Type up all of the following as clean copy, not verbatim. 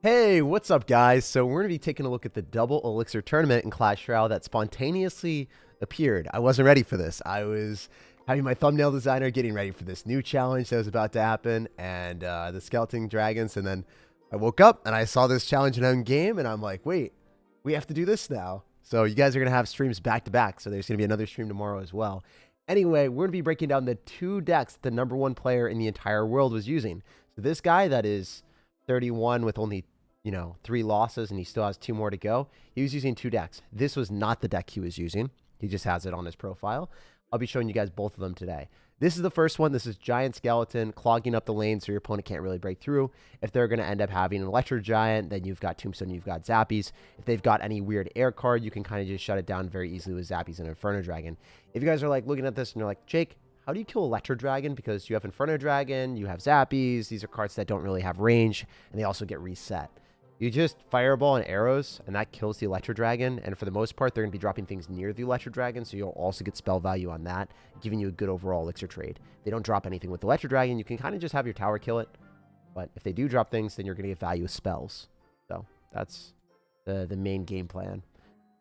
Hey, what's up, guys? So we're going to be taking a look at the double elixir tournament in Clash Royale that spontaneously appeared. I wasn't ready for this. I was having my thumbnail designer getting ready for this new challenge that was about to happen, and the skeleton dragons, and then I woke up and I saw this challenge in own game, and I'm like, wait, we have to do this now. So you guys are going to have streams back to back, so there's going to be another stream tomorrow as well. Anyway, we're going to be breaking down the two decks the #1 player in the entire world was using. So this guy that is 31 with only 3 losses, and he still has 2 more to go. He was using 2 decks. This was not the deck he was using. He just has it on his profile. I'll be showing you guys both of them today. This is the first one. This is Giant Skeleton clogging up the lane so your opponent can't really break through. If they're going to end up having an Electro Giant, then you've got Tombstone, you've got Zappies. If they've got any weird air card, you can kind of just shut it down very easily with Zappies and Inferno Dragon. If you guys are like looking at this and you're like, Jake, how do you kill Electro Dragon? Because you have Inferno Dragon, you have Zappies. These are cards that don't really have range, and they also get reset. You just fireball and arrows, and that kills the Electro Dragon. And for the most part, they're going to be dropping things near the Electro Dragon, so you'll also get spell value on that, giving you a good overall elixir trade. If they don't drop anything with the Electro Dragon, you can kind of just have your tower kill it. But if they do drop things, then you're going to get value with spells. So that's the main game plan.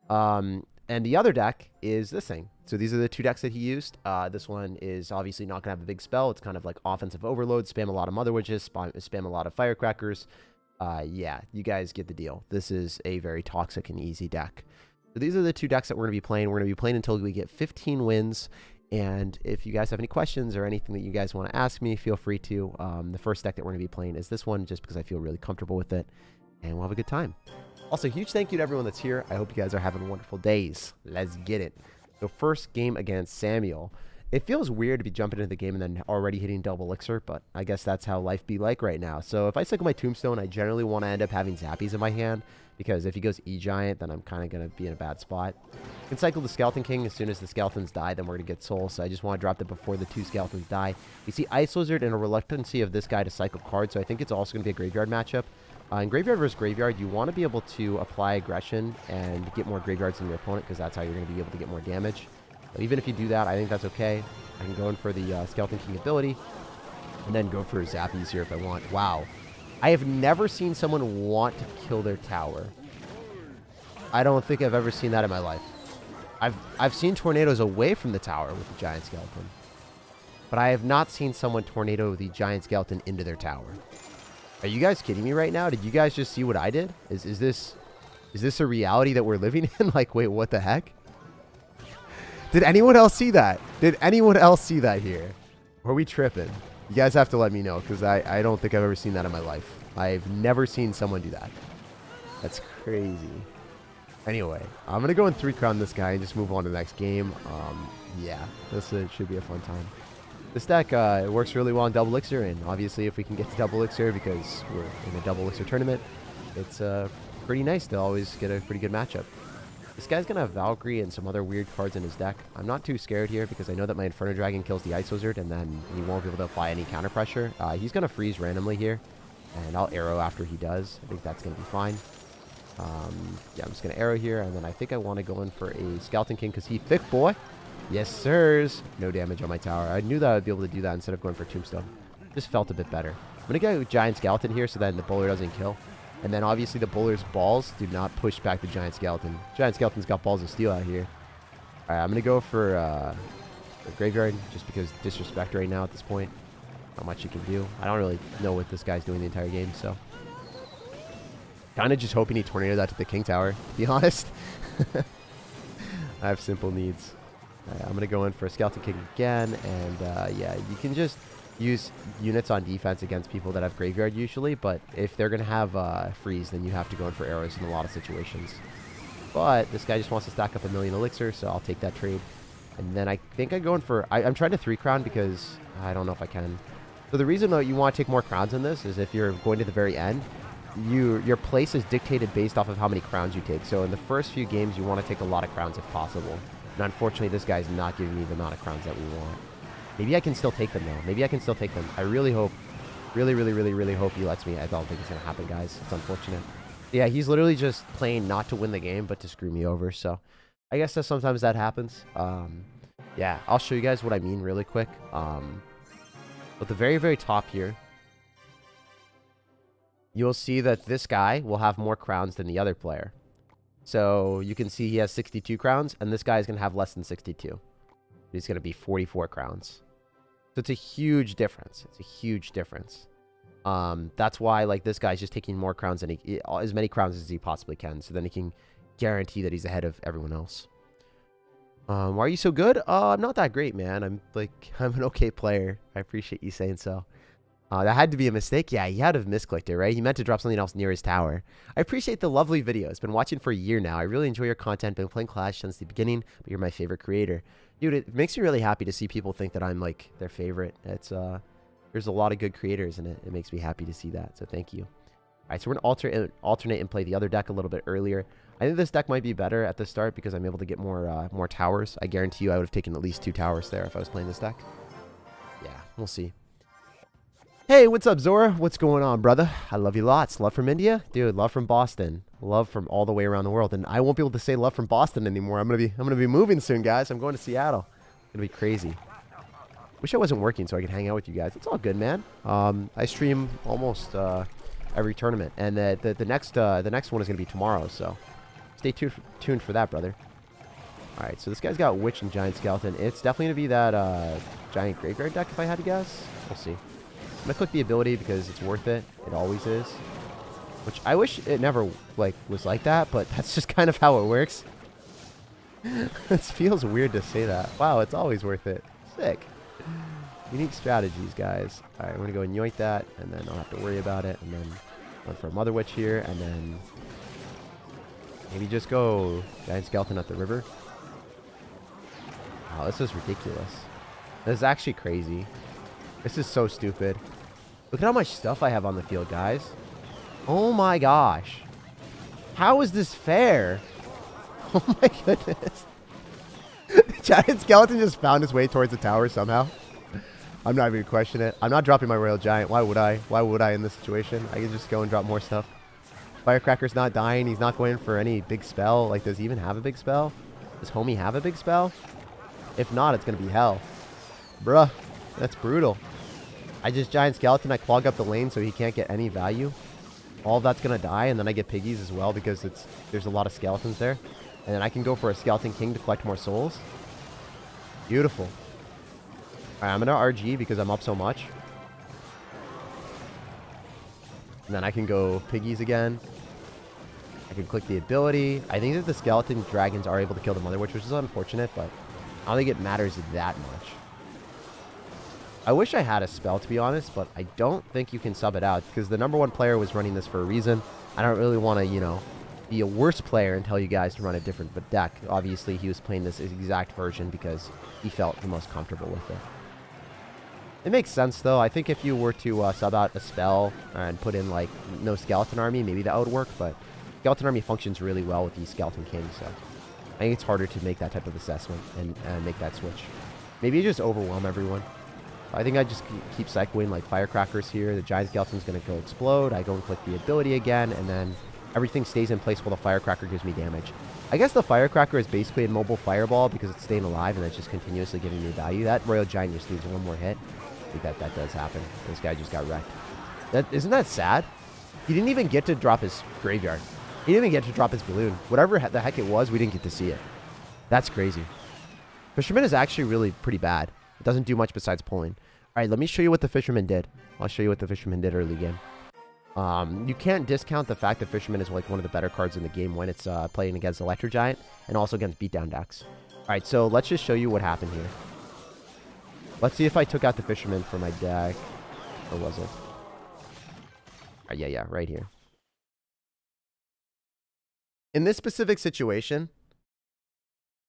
And the other deck is this thing. So these are the 2 decks that he used. This one is obviously not going to have a big spell. It's kind of like offensive overload, spam a lot of Mother Witches, spam a lot of Firecrackers. Yeah, you guys get the deal. This is a very toxic and easy deck. So these are the 2 decks that we're going to be playing. We're going to be playing until we get 15 wins. And if you guys have any questions or anything that you guys want to ask me, feel free to. The first deck that we're going to be playing is this one, just because I feel really comfortable with it. And we'll have a good time. Also, huge thank you to everyone that's here. I hope you guys are having wonderful days. Let's get it. So first game against Samuel. It feels weird to be jumping into the game and then already hitting double elixir, but I guess that's how life be like right now. So if I cycle my Tombstone, I generally want to end up having Zappies in my hand, because if he goes E-Giant, then I'm kind of going to be in a bad spot. I can cycle the Skeleton King. As soon as the Skeletons die, then we're going to get Soul, so I just want to drop that before the 2 Skeletons die. You see Ice Lizard and a reluctancy of this guy to cycle cards, so I think it's also going to be a graveyard matchup. In Graveyard versus Graveyard, you want to be able to apply aggression and get more graveyards than your opponent, because that's how you're going to be able to get more damage. But even if you do that, I think that's okay. I can go in for the Skeleton King ability and then go for Zappies here if I want. Wow. I have never seen someone want to kill their tower. I don't think I've ever seen that in my life. I've seen tornadoes away from the tower with the Giant Skeleton, but I have not seen someone tornado the Giant Skeleton into their tower. Are you guys kidding me right now? Did you guys just see what I did? Is this a reality that we're living in? Like, wait, what the heck? Did anyone else see that? Did anyone else see that here? Or are we tripping? You guys have to let me know, because I don't think I've ever seen that in my life. I've never seen someone do that. That's crazy. Anyway, I'm going to go in 3 crown this guy and just move on to the next game. Yeah, this should be a fun time. This deck it works really well in double elixir, and obviously if we can get to double elixir, because we're in a double elixir tournament, it's pretty nice to always get a pretty good matchup. This guy's going to have Valkyrie and some other weird cards in his deck. I'm not too scared here, because I know that my Inferno Dragon kills the Ice Lizard, and then he won't be able to apply any counter pressure. He's going to freeze randomly here, and I'll arrow after he does. I think that's going to be fine. Yeah, I'm just going to arrow here, and then I think I want to go in for a Skeleton King, because he thick boy. Yes, sirs. No damage on my tower. I knew that I would be able to do that instead of going for Tombstone. Just felt a bit better. I'm going to go with Giant Skeleton here so that the bowler doesn't kill. And then obviously the bowler's balls do not push back the Giant Skeleton. Giant Skeleton's got balls of steel out here. Alright, I'm going to go for Graveyard, just because disrespect right now at this point. Not much you can do. I don't really know what this guy's doing the entire game, so. Kind of just hoping he tornadoed that to the King Tower, to be honest. I have simple needs. Alright, I'm going to go in for a Skeleton King again, and yeah, you can just use units on defense against people that have Graveyard usually, but if they're going to have freeze, then you have to go in for arrows in a lot of situations. But this guy just wants to stack up 1,000,000 elixir, so I'll take that trade. And then I think I go in for... I'm trying to 3 crown because I don't know if I can. So the reason that you want to take more crowns in this is if you're going to the very end, your place is dictated based off of how many crowns you take. So in the first few games, you want to take a lot of crowns if possible. And unfortunately, this guy's not giving me the amount of crowns that we want. Maybe I can still take them, though. Maybe I can still take them. I really hope, really hope he lets me. I don't think it's going to happen, guys. It's unfortunate. Yeah, he's literally just playing not to win the game, but to screw me over. So I guess that sometimes that happens. Yeah, I'll show you guys what I mean really quick. At the very, very top here, you'll see that this guy will have more crowns than the other player. So you can see he has 62 crowns, and this guy is going to have less than 62. He's going to be 44 crowns. So it's a huge difference. It's a huge difference. That's why, like, this guy's just taking more crowns than as many crowns as he possibly can. So then he can guarantee that he's ahead of everyone else. Why are you so good? I'm not that great, man. I'm an okay player. I appreciate you saying so. That had to be a mistake. Yeah, he had to have misclicked it, right? He meant to drop something else near his tower. I appreciate the lovely video. It's been watching for a year now. I really enjoy your content. Been playing Clash since the beginning, but you're my favorite creator. Dude, it makes me really happy to see people think that I'm, like, their favorite. It's, there's a lot of good creators in it. It makes me happy to see that, so thank you. All right, so we're going to alternate and play the other deck a little bit earlier. I think this deck might be better at the start because I'm able to get more towers. I guarantee you I would have taken at least 2 towers there if I was playing this deck. Yeah, we'll see. Hey, what's up, Zora? What's going on, brother? I love you lots. Love from India? Dude, love from Boston. Love from all the way around the world. And I won't be able to say love from Boston anymore. I'm gonna be moving soon, guys. I'm going to Seattle. It's gonna be crazy. Wish I wasn't working so I could hang out with you guys. It's all good, man. I stream almost every tournament, and the next one is gonna be tomorrow. So stay tuned for that, brother. All right, so this guy's got Witch and Giant Skeleton. It's definitely gonna be that Giant Graveyard deck if I had to guess. We'll see. I'm gonna click the ability because it's worth it. It always is. Which I wish it never was like that, but that's just kind of how it works. It feels weird to say that. Wow, it's always worth it. Sick. Unique strategies, guys. All right, we're gonna go and yoink that, and then I'll have to worry about it, and then run for a Mother Witch here, and then maybe just go Giant Skeleton at the river. Wow, this is ridiculous. This is actually crazy. This is so stupid. Look at how much stuff I have on the field, guys. Oh my gosh. How is this fair? Oh my goodness. The Giant Skeleton just found his way towards the tower somehow. I'm not even going to question it. I'm not dropping my Royal Giant. Why would I? Why would I in this situation? I can just go and drop more stuff. Firecracker's not dying. He's not going for any big spell. Like, does he even have a big spell? Does homie have a big spell? If not, it's going to be hell. Bruh. That's brutal. I just Giant Skeleton. I clog up the lane so he can't get any value. All of that's going to die, and then I get piggies as well because there's a lot of skeletons there. And then I can go for a Skeleton King to collect more souls. Beautiful. All right, I'm going to RG because I'm up so much. And then I can go piggies again. I can click the ability. I think that the Skeleton Dragons are able to kill the Mother Witch, which is unfortunate, but I don't think it matters that much. I wish I had a spell, to be honest, but I don't think you can sub it out because the #1 player was running this for a reason. I don't really want to, you know, be a worse player and tell you guys to run a different deck. Obviously, he was playing this exact version because he felt the most comfortable with it. It makes sense, though. I think if you were to sub out a spell and put in, like, no Skeleton Army, maybe that would work, but Skeleton Army functions really well with the Skeleton King, so I think it's harder to make that type of assessment and make that switch. Maybe you just overwhelm everyone. I think I just keep cycling like firecrackers here. The Giant Skeleton's going to go explode. I go and click the ability again, and then everything stays in place while the firecracker gives me damage. I guess the firecracker is basically a mobile fireball because it's staying alive and it's just continuously giving me value. That Royal Giant just needs one more hit. I think that does happen. This guy just got wrecked. Isn't that sad? He didn't even get to drop his graveyard. He didn't even get to drop his balloon. Whatever the heck it was, we didn't get to see it. That's crazy. Fisherman is actually really pretty bad. It doesn't do much besides pulling. All right, let me show you what the Fisherman did. I'll show you what the Fisherman did early game. You can't discount the fact that Fisherman is like one of the better cards in the game when it's playing against ELIXIR Giant and also against beatdown decks. All right, so let's just show you what happened here. Let's see if I took out the Fisherman for my deck. Or was it? Yeah, right here. In this specific situation,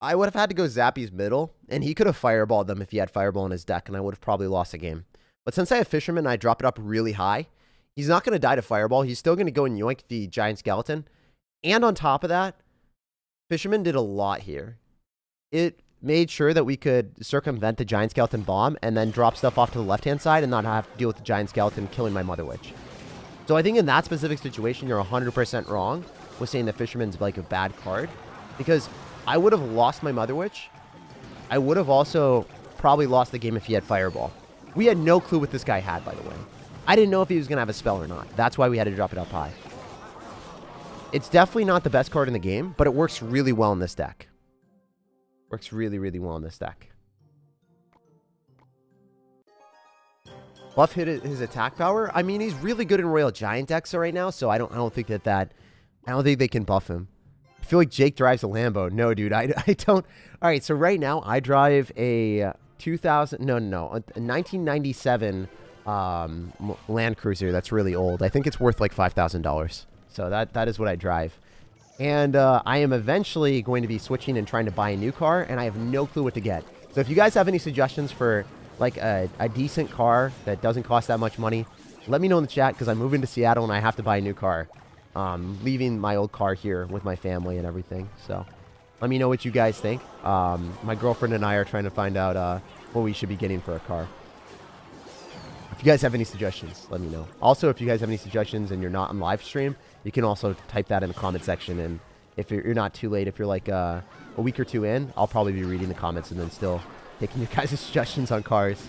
I would have had to go Zappy's middle, and he could have fireballed them if he had Fireball in his deck, and I would have probably lost the game. But since I have Fisherman and I drop it up really high, he's not going to die to Fireball. He's still going to go and yoink the Giant Skeleton. And on top of that, Fisherman did a lot here. It made sure that we could circumvent the Giant Skeleton bomb and then drop stuff off to the left-hand side and not have to deal with the Giant Skeleton killing my Mother Witch. So I think in that specific situation, you're 100% wrong with saying the Fisherman's like a bad card, because I would have lost my Mother Witch. I would have also probably lost the game if he had Fireball. We had no clue what this guy had, by the way. I didn't know if he was going to have a spell or not. That's why we had to drop it up high. It's definitely not the best card in the game, but it works really well in this deck. Works really, really well in this deck. Buff hit his attack power. I mean, he's really good in Royal Giant decks right now, so I don't think I don't think they can buff him. I feel like Jake drives a Lambo. No, dude, I don't. All right, so right now I drive a a 1997 Land Cruiser that's really old. I think it's worth like $5,000. So that is what I drive. And I am eventually going to be switching and trying to buy a new car, and I have no clue what to get. So if you guys have any suggestions for like a decent car that doesn't cost that much money, let me know in the chat, because I'm moving to Seattle and I have to buy a new car. Leaving my old car here with my family and everything. So let me know what you guys think. My girlfriend and I are trying to find out what we should be getting for a car. If you guys have any suggestions, let me know. Also, if you guys have any suggestions and you're not on live stream, you can also type that in the comment section. And if you're not too late, if you're like a week or two in, I'll probably be reading the comments and then still taking your guys' suggestions on cars.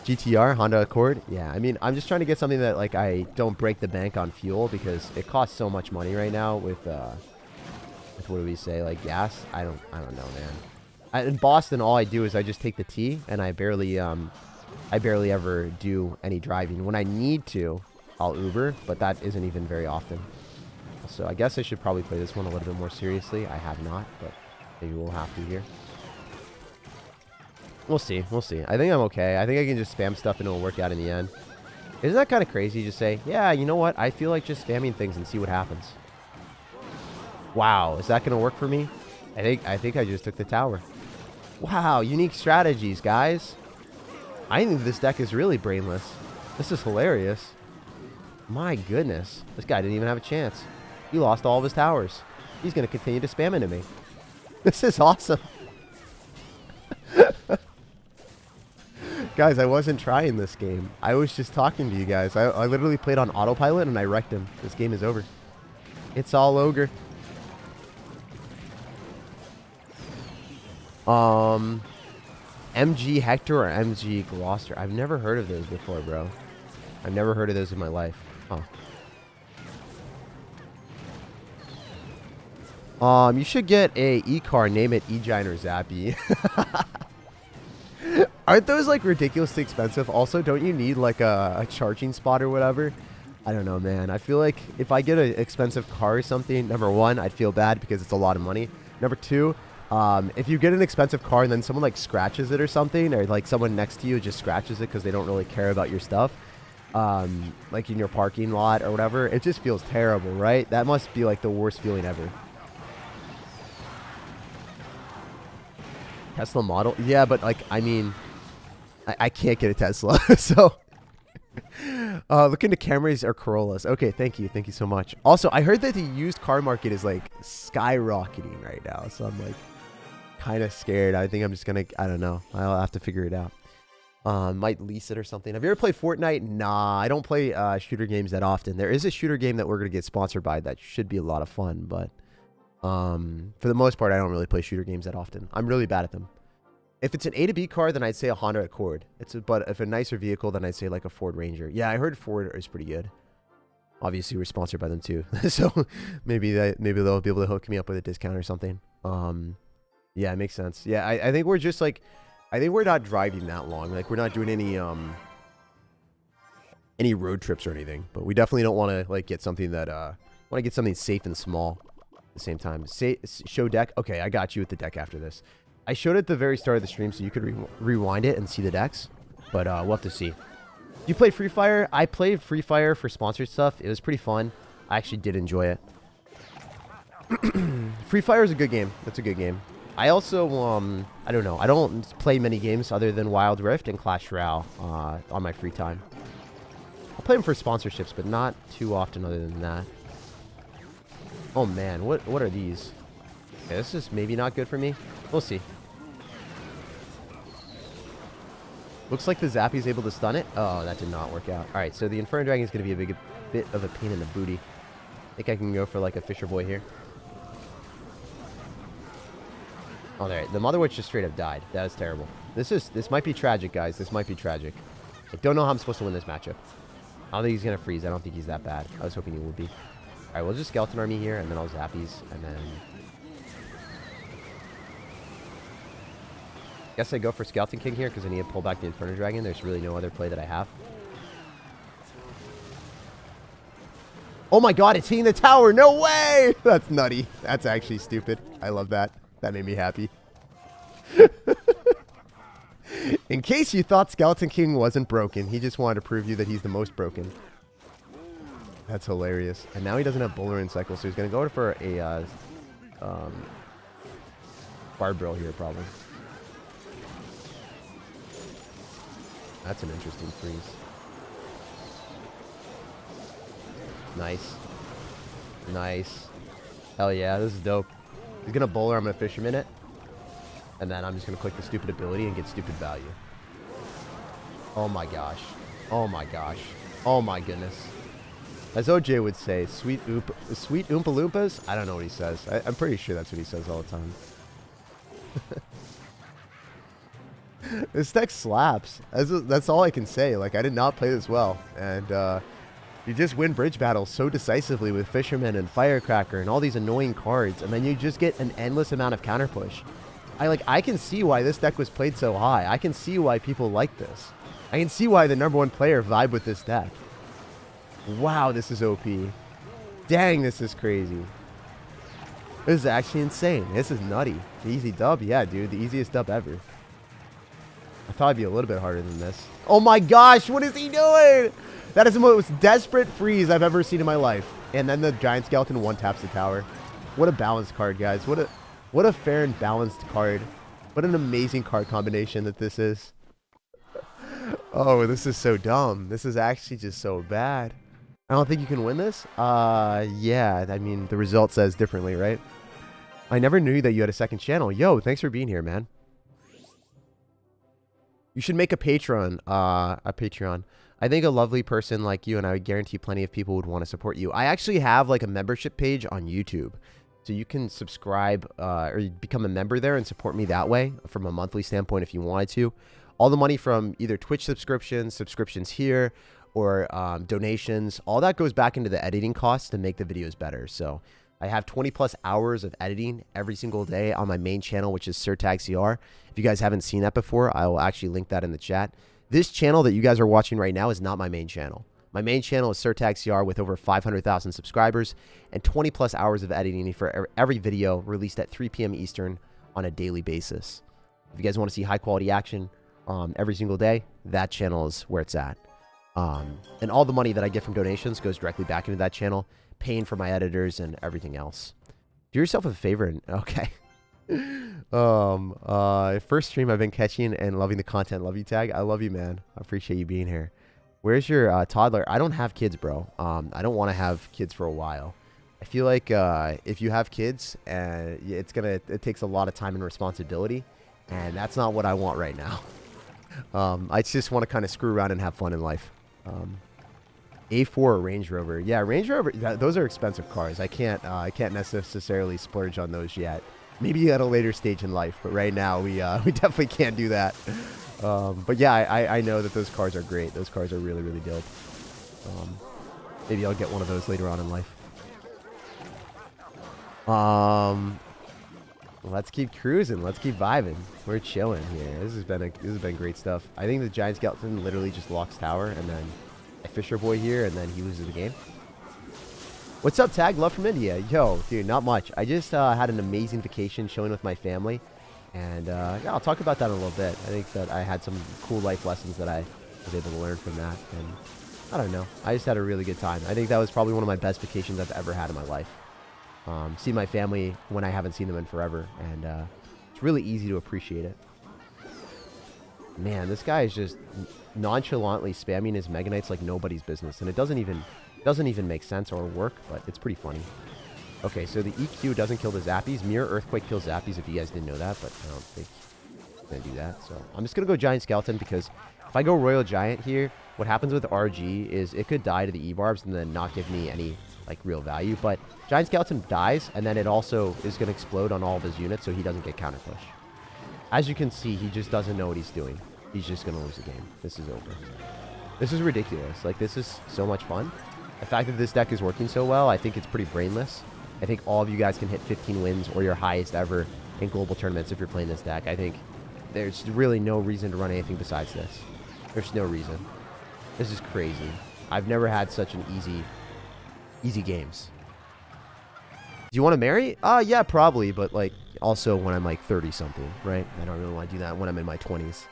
GTR, Honda Accord. Yeah, I mean, I'm just trying to get something that like I don't break the bank on fuel, because it costs so much money right now with what do we say, like gas? I don't know, man. In Boston, all I do is I just take the T, and I barely ever do any driving. When I need to, I'll Uber, but that isn't even very often. So I guess I should probably play this one a little bit more seriously. I have not, but maybe we'll have to here. We'll see. We'll see. I think I'm okay. I think I can just spam stuff and it'll work out in the end. Isn't that kind of crazy? Just say, yeah, you know what? I feel like just spamming things and see what happens. Wow. Is that going to work for me? I think I just took the tower. Wow. Unique strategies, guys. I think this deck is really brainless. This is hilarious. My goodness. This guy didn't even have a chance. He lost all of his towers. He's going to continue to spam into me. This is awesome. Guys, I wasn't trying this game. I was just talking to you guys. I literally played on autopilot and I wrecked him. This game is over. It's all ogre. MG Hector or MG Gloucester? I've never heard of those before, bro. I've never heard of those in my life. Huh. You should get a E-car, name it E-Giant or Zappy. Aren't those like ridiculously expensive? Also, don't you need like a charging spot or whatever? I don't know, man. I feel like if I get an expensive car or something, number one, I'd feel bad because it's a lot of money. Number two, if you get an expensive car and then someone like scratches it or something, or like someone next to you just scratches it because they don't really care about your stuff, like in your parking lot or whatever, it just feels terrible, right? That must be like the worst feeling ever. Tesla model? Yeah, but like, I mean, I can't get a Tesla, so look into Camrys or Corollas. Okay, thank you so much. Also, I heard that the used car market is like skyrocketing right now, so I'm like kind of scared. I think I'm just gonna, I don't know, I'll have to figure it out. Might lease it or something. Have you ever played Fortnite? Nah, I don't play shooter games that often. There is a shooter game that we're gonna get sponsored by that should be a lot of fun, but for the most part, I don't really play shooter games that often. I'm really bad at them. If it's an A to B car, then I'd say a Honda Accord. But if a nicer vehicle, then I'd say like a Ford Ranger. Yeah, I heard Ford is pretty good. Obviously, we're sponsored by them too, so maybe they'll be able to hook me up with a discount or something. Yeah, it makes sense. Yeah, I think we're just like, I think we're not driving that long. Like we're not doing any road trips or anything. But we definitely don't want to like get something that want to get something safe and small at the same time. Show deck. Okay, I got you with the deck after this. I showed it at the very start of the stream so you could rewind it and see the decks. But we'll have to see. You play Free Fire? I played Free Fire for sponsored stuff. It was pretty fun. I actually did enjoy it. Free Fire is a good game. That's a good game. I also, I don't know. I don't play many games other than Wild Rift and Clash Royale on my free time. I'll play them for sponsorships, but not too often other than that. Oh man, what are these? Okay, this is maybe not good for me. We'll see. Looks like the Zappy's able to stun it. Oh, that did not work out. Alright, so the Inferno Dragon is going to be a bit of a pain in the booty. I think I can go for like a Fisher Boy here. Oh, there. The Mother Witch just straight up died. That is terrible. This might be tragic, guys. This might be tragic. I don't know how I'm supposed to win this matchup. I don't think he's going to freeze. I don't think he's that bad. I was hoping he would be. All right, we'll just Skeleton Army here, and then I'll Zappies, and then... Guess I go for Skeleton King here because I need to pull back the Inferno Dragon. There's really no other play that I have. Oh my god, it's hitting the tower. No way! That's nutty. That's actually stupid. I love that. That made me happy. In case you thought Skeleton King wasn't broken, he just wanted to prove you that he's the most broken. That's hilarious. And now he doesn't have Bull Rune Cycle, so he's going to go for a Bard Brill here, probably. That's an interesting freeze. Nice. Nice. Hell yeah, this is dope. He's going to Bowler, I'm going to Fisherman it. And then I'm just going to click the stupid ability and get stupid value. Oh my gosh. Oh my gosh. Oh my goodness. As OJ would say, sweet Oompa Loompas? I don't know what he says. I'm pretty sure that's what he says all the time. This deck slaps. That's all I can say. Like, I did not play this well. And you just win bridge battles so decisively with Fisherman and Firecracker and all these annoying cards. And then you just get an endless amount of counter push. I can see why this deck was played so high. I can see why people like this. I can see why the #1 player vibe with this deck. Wow, this is OP. Dang, this is crazy. This is actually insane. This is nutty. The easy dub? Yeah, dude. The easiest dub ever. I thought it'd be a little bit harder than this. Oh my gosh, what is he doing? That is the most desperate freeze I've ever seen in my life. And then the Giant Skeleton one-taps the tower. What a balanced card, guys. What a fair and balanced card. What an amazing card combination that this is. Oh, this is so dumb. This is actually just so bad. I don't think you can win this? Yeah, I mean, the result says differently, right? I never knew that you had a second channel. Yo, thanks for being here, man. You should make a Patreon. I think a lovely person like you, and I would guarantee plenty of people would want to support you. I actually have like a membership page on YouTube. So you can subscribe or become a member there and support me that way from a monthly standpoint if you wanted to. All the money from either Twitch subscriptions here, or donations, all that goes back into the editing costs to make the videos better. So I have 20+ hours of editing every single day on my main channel, which is SIRTAG CR. If you guys haven't seen that before, I will actually link that in the chat. This channel that you guys are watching right now is not my main channel. My main channel is SIRTAG CR with over 500,000 subscribers and 20+ hours of editing for every video released at 3 p.m. Eastern on a daily basis. If you guys want to see high quality action every single day, that channel is where it's at. And all the money that I get from donations goes directly back into that channel, paying for my editors and everything else. Do yourself a favor and okay. First stream I've been catching and loving the content. Love you, Tag. I love you, man. I appreciate you being here. Where's your toddler? I don't have kids, bro. I don't want to have kids for a while. I feel like if you have kids, it takes a lot of time and responsibility, and that's not what I want right now. I just want to kind of screw around and have fun in life. A4 or Range Rover. Yeah, Range Rover, those are expensive cars. I can't necessarily splurge on those yet. Maybe at a later stage in life, but right now we definitely can't do that. But yeah, I know that those cars are great. Those cars are really, really dope. Maybe I'll get one of those later on in life. Let's keep cruising. Let's keep vibing. We're chilling here. This has been great stuff. I think the Giant Skeleton literally just locks tower, and then I Fisher Boy here, and then he loses the game. What's up, Tag? Love from India. Yo, dude, not much. I just had an amazing vacation chilling with my family. And yeah, I'll talk about that in a little bit. I think that I had some cool life lessons that I was able to learn from that. And I don't know. I just had a really good time. I think that was probably one of my best vacations I've ever had in my life. See my family when I haven't seen them in forever. And it's really easy to appreciate it. Man, this guy is just nonchalantly spamming his Mega Knights like nobody's business. And it doesn't even make sense or work, but it's pretty funny. Okay, so the EQ doesn't kill the Zappies. Mirror Earthquake kills Zappies if you guys didn't know that, but I don't think it's going to do that. So I'm just going to go Giant Skeleton because if I go Royal Giant here, what happens with RG is it could die to the E-Barbs and then not give me any like real value. But Giant Skeleton dies, and then it also is going to explode on all of his units, so he doesn't get counter push. As you can see, he just doesn't know what he's doing. He's just going to lose the game. This is over. This is ridiculous. Like, this is so much fun. The fact that this deck is working so well, I think it's pretty brainless. I think all of you guys can hit 15 wins or your highest ever in global tournaments if you're playing this deck. I think there's really no reason to run anything besides this. There's no reason. This is crazy. I've never had such an easy games. Do you want to marry? Yeah, probably, but like also when I'm like 30 something, right? I don't really want to do that when I'm in my 20s.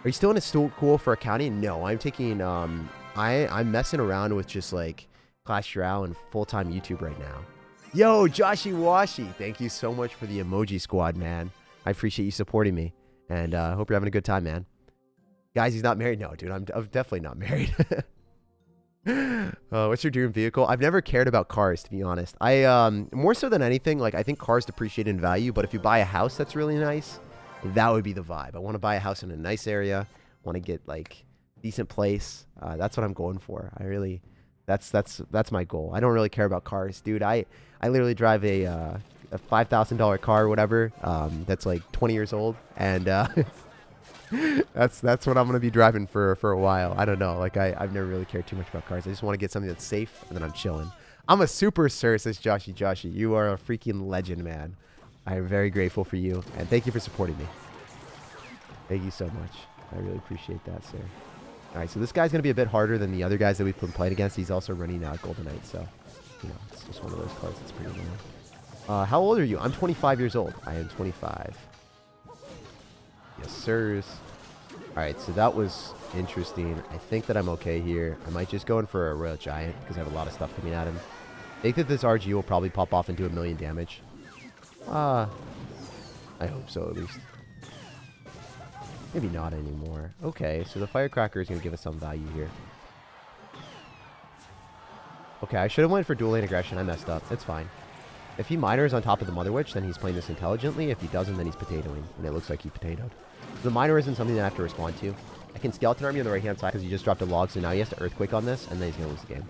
Are you still in a school for accounting? No, I'm taking I'm messing around with just like Clash Royale and full-time YouTube right now. Yo, Joshy Washy, thank you so much for the emoji squad, man. I appreciate you supporting me, and I hope you're having a good time, man. Guys, he's not married? No, dude, I'm definitely not married. What's your dream vehicle? I've never cared about cars, to be honest. I more so than anything, like I think cars depreciate in value, but if you buy a house that's really nice, that would be the vibe. I want to buy a house in a nice area. Want to get like decent place. That's what I'm going for. I really, that's my goal. I don't really care about cars, dude. I literally drive a $5,000 car or whatever. That's like 20 years old, and that's what I'm gonna be driving for a while. I don't know. Like I've never really cared too much about cars. I just want to get something that's safe, and then I'm chilling. I'm a super sir, says Joshy. You are a freaking legend, man. I am very grateful for you, and thank you for supporting me. Thank you so much. I really appreciate that, sir. All right, so this guy's going to be a bit harder than the other guys that we've been playing against. He's also running Golden Knight, so, you know, it's just one of those cards that's pretty annoying. How old are you? I'm 25 years old. I am 25. Yes, sirs. All right, so that was interesting. I think that I'm okay here. I might just go in for a Royal Giant because I have a lot of stuff coming at him. I think that this RG will probably pop off and do 1,000,000 damage. I hope so, at least. Maybe not anymore. Okay, so the Firecracker is going to give us some value here. Okay, I should have went for dual lane aggression. I messed up. It's fine. If he minors on top of the Mother Witch, then he's playing this intelligently. If he doesn't, then he's potatoing. And it looks like he potatoed. The minor isn't something that I have to respond to. I can Skeleton Army on the right-hand side because he just dropped a log, so now he has to Earthquake on this, and then he's going to lose the game.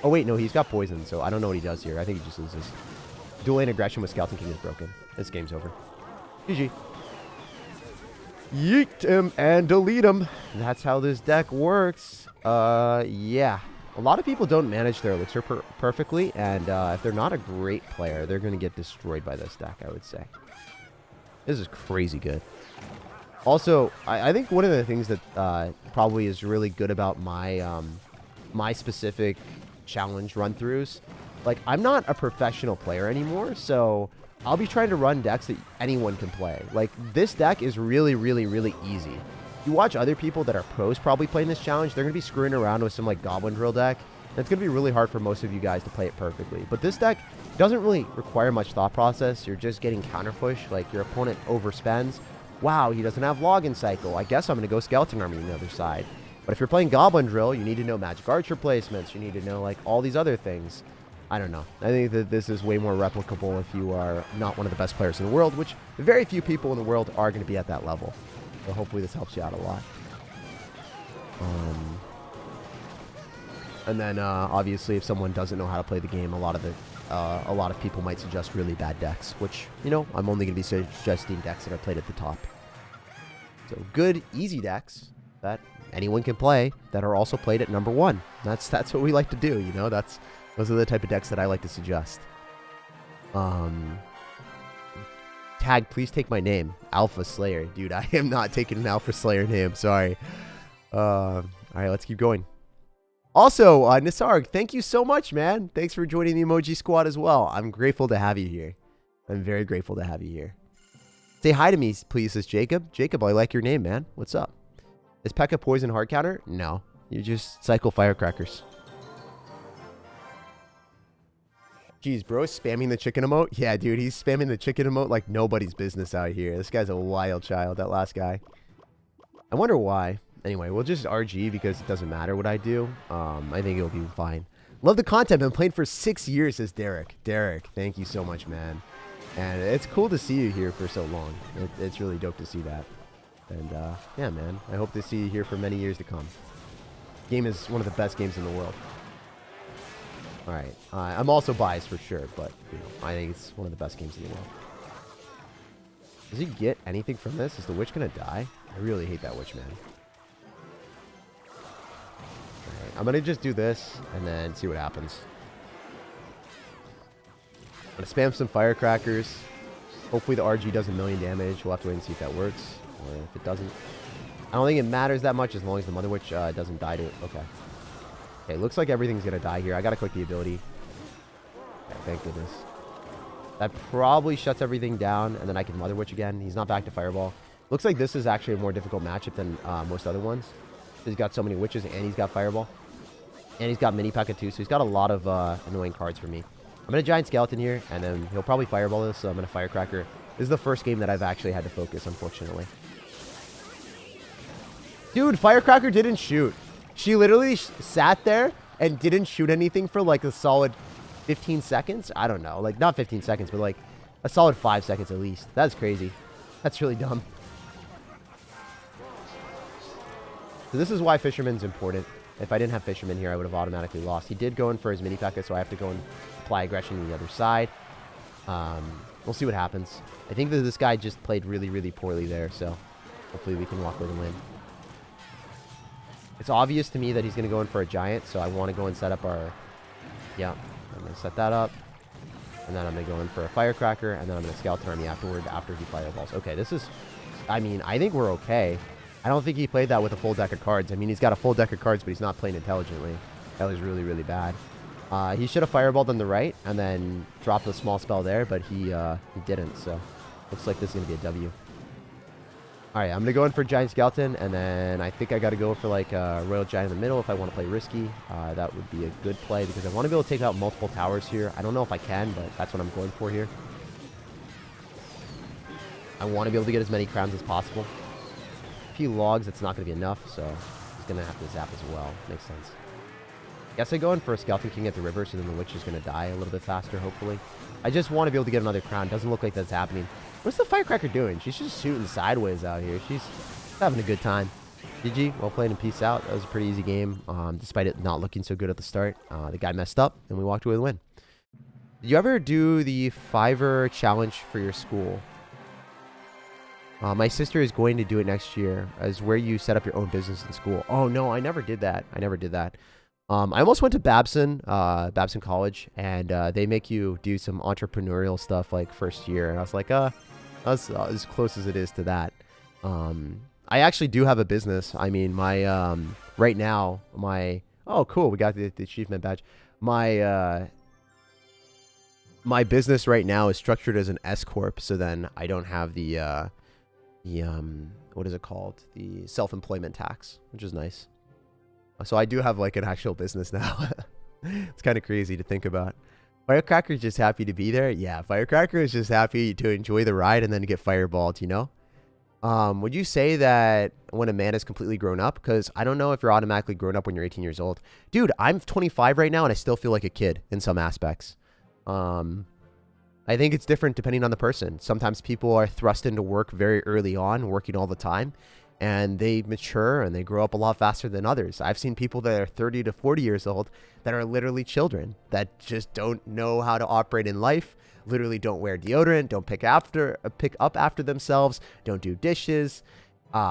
Oh, wait, no, he's got poison, so I don't know what he does here. I think he just loses. Dual lane aggression with Skeleton King is broken. This game's over. GG. Yeet him and delete him. That's how this deck works. Yeah. A lot of people don't manage their elixir perfectly, and if they're not a great player, they're going to get destroyed by this deck, I would say. This is crazy good. Also, I think one of the things that probably is really good about my my specific challenge run-throughs, like, I'm not a professional player anymore, so I'll be trying to run decks that anyone can play. Like, this deck is really, really, really easy. You watch other people that are pros probably playing this challenge, they're going to be screwing around with some, like, Goblin Drill deck. And it's going to be really hard for most of you guys to play it perfectly. But this deck doesn't really require much thought process. You're just getting counter push. Like, your opponent overspends. Wow, he doesn't have Login Cycle. I guess I'm going to go Skeleton Army on the other side. But if you're playing Goblin Drill, you need to know Magic Archer placements. You need to know, like, all these other things. I don't know. I think that this is way more replicable if you are not one of the best players in the world, which very few people in the world are going to be at that level. So hopefully this helps you out a lot. And then obviously if someone doesn't know how to play the game, a lot of people might suggest really bad decks, which, you know, I'm only going to be suggesting decks that are played at the top. So good, easy decks that anyone can play that are also played at number 1. That's what we like to do, you know. Those are the type of decks that I like to suggest. Tag, please take my name. Alpha Slayer. Dude, I am not taking an Alpha Slayer name. Sorry. All right, let's keep going. Also, Nisarg, thank you so much, man. Thanks for joining the Emoji Squad as well. I'm grateful to have you here. I'm very grateful to have you here. Say hi to me, please, says Jacob. Jacob, I like your name, man. What's up? Is P.E.K.K.A poison hard counter? No. You just cycle firecrackers. Jeez, bro, spamming the chicken emote? Yeah, dude, he's spamming the chicken emote like nobody's business out here. This guy's a wild child, that last guy. I wonder why. Anyway, we'll just RG because it doesn't matter what I do. I think it'll be fine. Love the content. Been playing for 6 years, says Derek. Derek, thank you so much, man. And it's cool to see you here for so long. It's really dope to see that. And, yeah, man, I hope to see you here for many years to come. Game is one of the best games in the world. All right. I'm also biased for sure, but you know, I think it's one of the best games in the world. Does he get anything from this? Is the witch going to die? I really hate that witch, man. I'm gonna just do this and then see what happens. I'm gonna spam some firecrackers. Hopefully the RG does 1,000,000 damage. We'll have to wait and see if that works. Or if it doesn't. I don't think it matters that much as long as the Mother Witch doesn't die to it. Okay. Okay, looks like everything's gonna die here. I gotta click the ability. Okay, thank goodness. That probably shuts everything down, and then I can Mother Witch again. He's not back to Fireball. Looks like this is actually a more difficult matchup than most other ones. He's got so many Witches, and he's got Fireball. And he's got Mini P.E.K.K.A. too, so he's got a lot of annoying cards for me. I'm going to Giant Skeleton here, and then he'll probably Fireball this, so I'm going to Firecracker. This is the first game that I've actually had to focus, unfortunately. Dude, Firecracker didn't shoot. She literally sat there and didn't shoot anything for like a solid 15 seconds. I don't know. Like, not 15 seconds, but like a solid 5 seconds at least. That's crazy. That's really dumb. So this is why Fisherman's important. If I didn't have Fisherman here, I would have automatically lost. He did go in for his Mini P.E.K.K.A., so I have to go and apply aggression on the other side. We'll see what happens. I think that this guy just played really, really poorly there, so hopefully we can walk away the win. It's obvious to me that he's going to go in for a Giant, so I want to go and set up our... Yeah, I'm going to set that up. And then I'm going to go in for a Firecracker, and then I'm going to Skeleton Army afterward after he Fireballs. Okay, this is... I mean, I think we're okay. I don't think he played that with a full deck of cards. I mean, he's got a full deck of cards, but he's not playing intelligently. That was really, really bad. He should have Fireballed on the right and then dropped a small spell there, but he didn't, so looks like this is going to be a W. All right, I'm going to go in for Giant Skeleton, and then I think I got to go for like a Royal Giant in the middle if I want to play risky. That would be a good play because I want to be able to take out multiple towers here. I don't know if I can, but that's what I'm going for here. I want to be able to get as many crowns as possible. A few logs, it's not going to be enough, so he's going to have to zap as well. Makes sense. Guess I go in for a Skeleton King at the river, so then the Witch is going to die a little bit faster, hopefully. I just want to be able to get another crown. Doesn't look like that's happening. What's the Firecracker doing? She's just shooting sideways out here. She's having a good time. GG, well played and peace out. That was a pretty easy game, despite it not looking so good at the start. The guy messed up, and we walked away with a win. Did you ever do the Fiverr challenge for your school? My sister is going to do it next year, as where you set up your own business in school. Oh, no, I never did that. I never did that. I almost went to Babson College, and they make you do some entrepreneurial stuff like first year. And I was like, that's as close as it is to that. I actually do have a business. I mean, my right now, my oh, cool, we got the achievement badge. My business right now is structured as an S corp, so then I don't have the what is it called? The self-employment tax, which is nice. So I do have like an actual business now. It's kind of crazy to think about. Firecracker's just happy to be there. Yeah, Firecracker is just happy to enjoy the ride and then get fireballed, you know? Would you say that when a man is completely grown up? Because I don't know if you're automatically grown up when you're 18 years old. Dude, I'm 25 right now and I still feel like a kid in some aspects. I think it's different depending on the person. Sometimes people are thrust into work very early on, working all the time, and they mature and they grow up a lot faster than others. I've seen people that are 30 to 40 years old that are literally children that just don't know how to operate in life, literally don't wear deodorant, don't pick up after themselves, don't do dishes,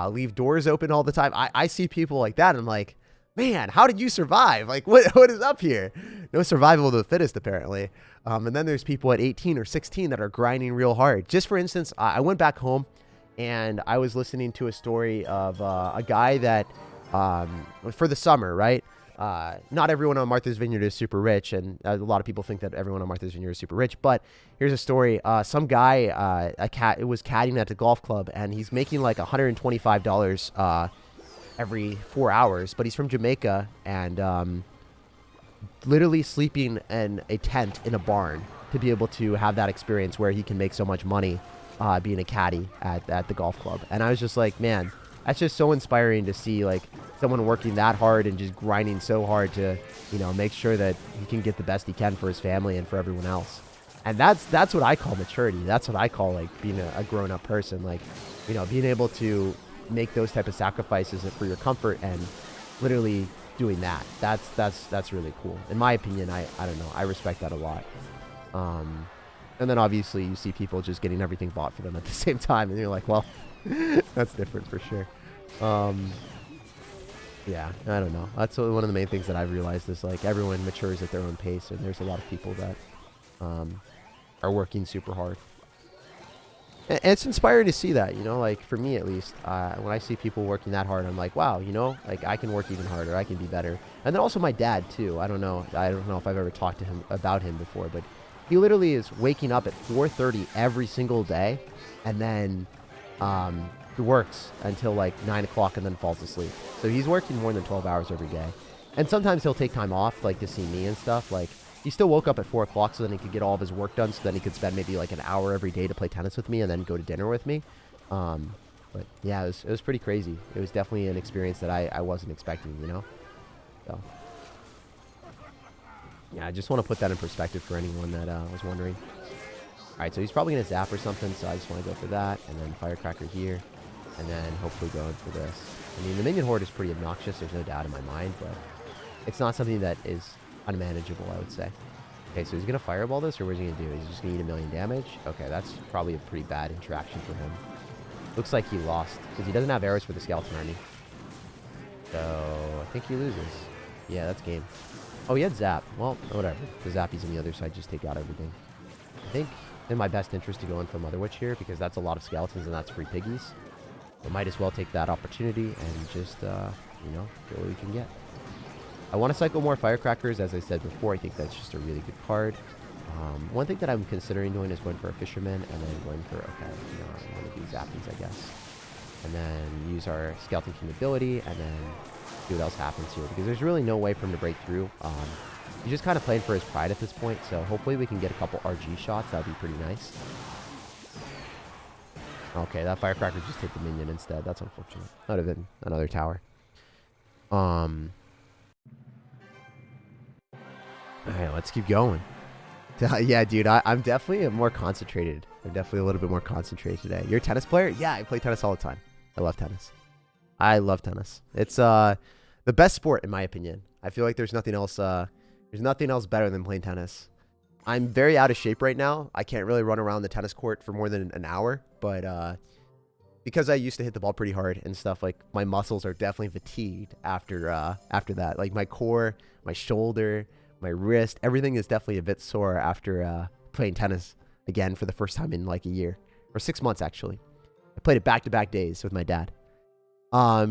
leave doors open all the time. I see people like that and I'm like, man, how did you survive? Like, what is up here? No survival of the fittest, apparently. And then there's people at 18 or 16 that are grinding real hard. Just for instance, I went back home and I was listening to a story of a guy that, for the summer, right? Not everyone on Martha's Vineyard is super rich, and a lot of people think that everyone on Martha's Vineyard is super rich. But here's a story. Some guy, was caddying at the golf club, and he's making like $125 every 4 hours. But he's from Jamaica, and literally sleeping in a tent in a barn to be able to have that experience where he can make so much money being a caddy at the golf club. And I was just like, man, that's just so inspiring to see like someone working that hard and just grinding so hard to, you know, make sure that he can get the best he can for his family and for everyone else. And that's what I call maturity. That's what I call like being a grown-up person, like, you know, being able to make those type of sacrifices for your comfort and literally doing that. That's really cool. In my opinion, I don't know. I respect that a lot. And then obviously you see people just getting everything bought for them at the same time. And you're like, well, that's different for sure. Yeah, I don't know. That's one of the main things that I've realized is like everyone matures at their own pace, and there's a lot of people that um, are working super hard. And it's inspiring to see that, you know, like for me at least, when I see people working that hard, I'm like, wow, you know, like I can work even harder, I can be better. And then also my dad too. I don't know if I've ever talked to him about him before, but he literally is waking up at 4:30 every single day, and then he works until like 9 o'clock and then falls asleep. So he's working more than 12 hours every day. And sometimes he'll take time off, like to see me and stuff. Like he still woke up at 4 o'clock so then he could get all of his work done, so then he could spend maybe like an hour every day to play tennis with me and then go to dinner with me. But yeah, it was pretty crazy. It was definitely an experience that I wasn't expecting, you know? So yeah, I just want to put that in perspective for anyone that was wondering. All right, so he's probably going to zap or something, so I just want to go for that. And then Firecracker here. And then hopefully going for this. I mean, the minion horde is pretty obnoxious, there's no doubt in my mind, but it's not something that is unmanageable, I would say. Okay, so he's going to fireball this, or what is he going to do? He's just going to eat 1,000,000 damage? Okay, that's probably a pretty bad interaction for him. Looks like he lost, because he doesn't have arrows for the skeleton army. So, I think he loses. Yeah, that's game. Oh, he had zap. Well, whatever. The zappies on the other side just take out everything. I think in my best interest to go in for Mother Witch here, because that's a lot of skeletons and that's free piggies. So might as well take that opportunity and just, you know, get what we can get. I want to cycle more Firecrackers, as I said before. I think that's just a really good card. One thing that I'm considering doing is going for a Fisherman and then going for, okay, you know, one of these Zappies, I guess. And then use our Skeleton King ability and then see what else happens here. Because there's really no way for him to break through. He's just kind of playing for his pride at this point. So hopefully we can get a couple RG shots. That would be pretty nice. Okay, that Firecracker just hit the minion instead. That's unfortunate. That would have been another tower. Alright, let's keep going. Yeah, dude, I'm definitely more concentrated. I'm definitely a little bit more concentrated today. You're a tennis player? Yeah, I play tennis all the time. I love tennis. I love tennis. It's the best sport in my opinion. I feel like there's nothing else better than playing tennis. I'm very out of shape right now. I can't really run around the tennis court for more than an hour, but because I used to hit the ball pretty hard and stuff, like my muscles are definitely fatigued after that. Like my core, my shoulder, my wrist, everything is definitely a bit sore after playing tennis again for the first time in like a year or 6 months actually. I played it back-to-back days with my dad.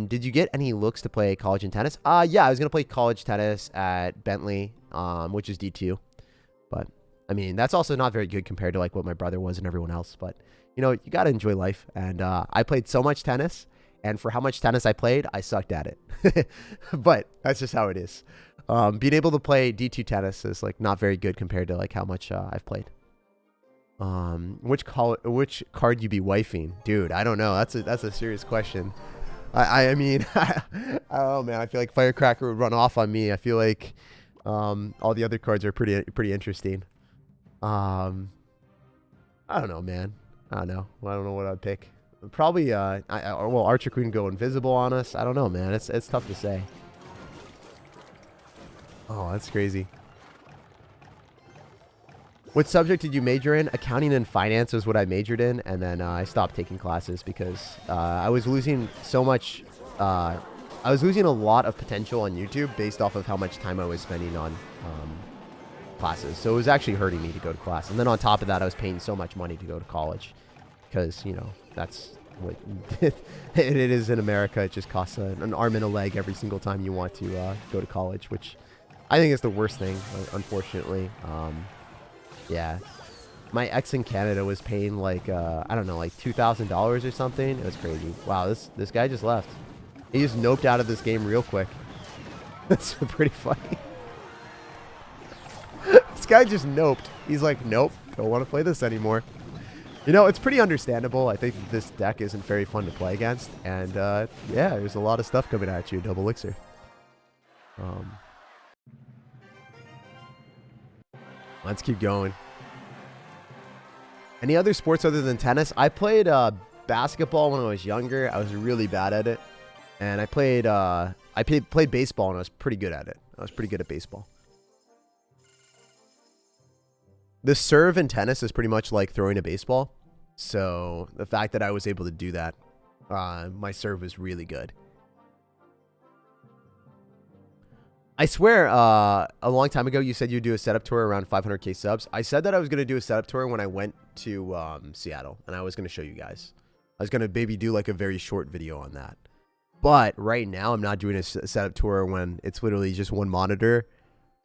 Did you get any looks to play college in tennis? Yeah, I was gonna play college tennis at Bentley, which is D2, but I mean, that's also not very good compared to like what my brother was and everyone else. But, you know, you got to enjoy life. And I played so much tennis. And for how much tennis I played, I sucked at it. But that's just how it is. Being able to play D2 tennis is like not very good compared to like how much I've played. Which card you be wifing? Dude, I don't know. That's a serious question. I mean, oh man, I feel like Firecracker would run off on me. I feel like all the other cards are pretty interesting. I don't know, man. I don't know what I'd pick. Probably, well, Archer Queen go invisible on us. I don't know, man. It's tough to say. Oh, that's crazy. What subject did you major in? Accounting and finance was what I majored in, and then I stopped taking classes because I was losing so much. I was losing a lot of potential on YouTube based off of how much time I was spending on classes. So it was actually hurting me to go to class. And then on top of that, I was paying so much money to go to college because, you know, that's what it is in America. It just costs an arm and a leg every single time you want to go to college, which I think is the worst thing, unfortunately. Yeah. My ex in Canada was paying like, I don't know, like $2,000 or something. It was crazy. Wow, this guy just left. He just noped out of this game real quick. That's pretty funny. This guy just noped. He's like, nope, don't want to play this anymore. You know, it's pretty understandable. I think this deck isn't very fun to play against. And, yeah, there's a lot of stuff coming at you, Double Elixir. Let's keep going. Any other sports other than tennis? I played basketball when I was younger. I was really bad at it. And I played baseball and I was pretty good at it. I was pretty good at baseball. The serve in tennis is pretty much like throwing a baseball. So the fact that I was able to do that, my serve was really good. I swear, a long time ago, you said you'd do a setup tour around 500k subs. I said that I was going to do a setup tour when I went to Seattle, and I was going to show you guys. I was going to maybe do like a very short video on that. But right now, I'm not doing a setup tour when it's literally just one monitor,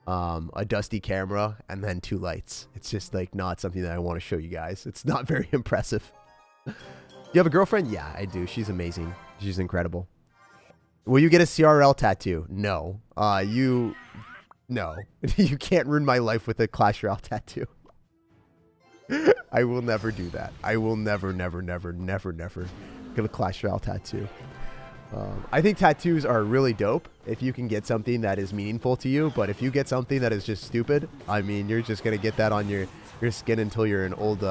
a dusty camera, and then 2 lights. It's just like not something that I want to show you guys. It's not very impressive. You have a girlfriend? Yeah, I do. She's amazing. She's incredible. Will you get a CRL tattoo? No. No. You can't ruin my life with a Clash Royale tattoo. I will never do that. I will never get a Clash Royale tattoo. I think tattoos are really dope if you can get something that is meaningful to you, but if you get something that is just stupid, I mean, you're just going to get that on your skin until you're an old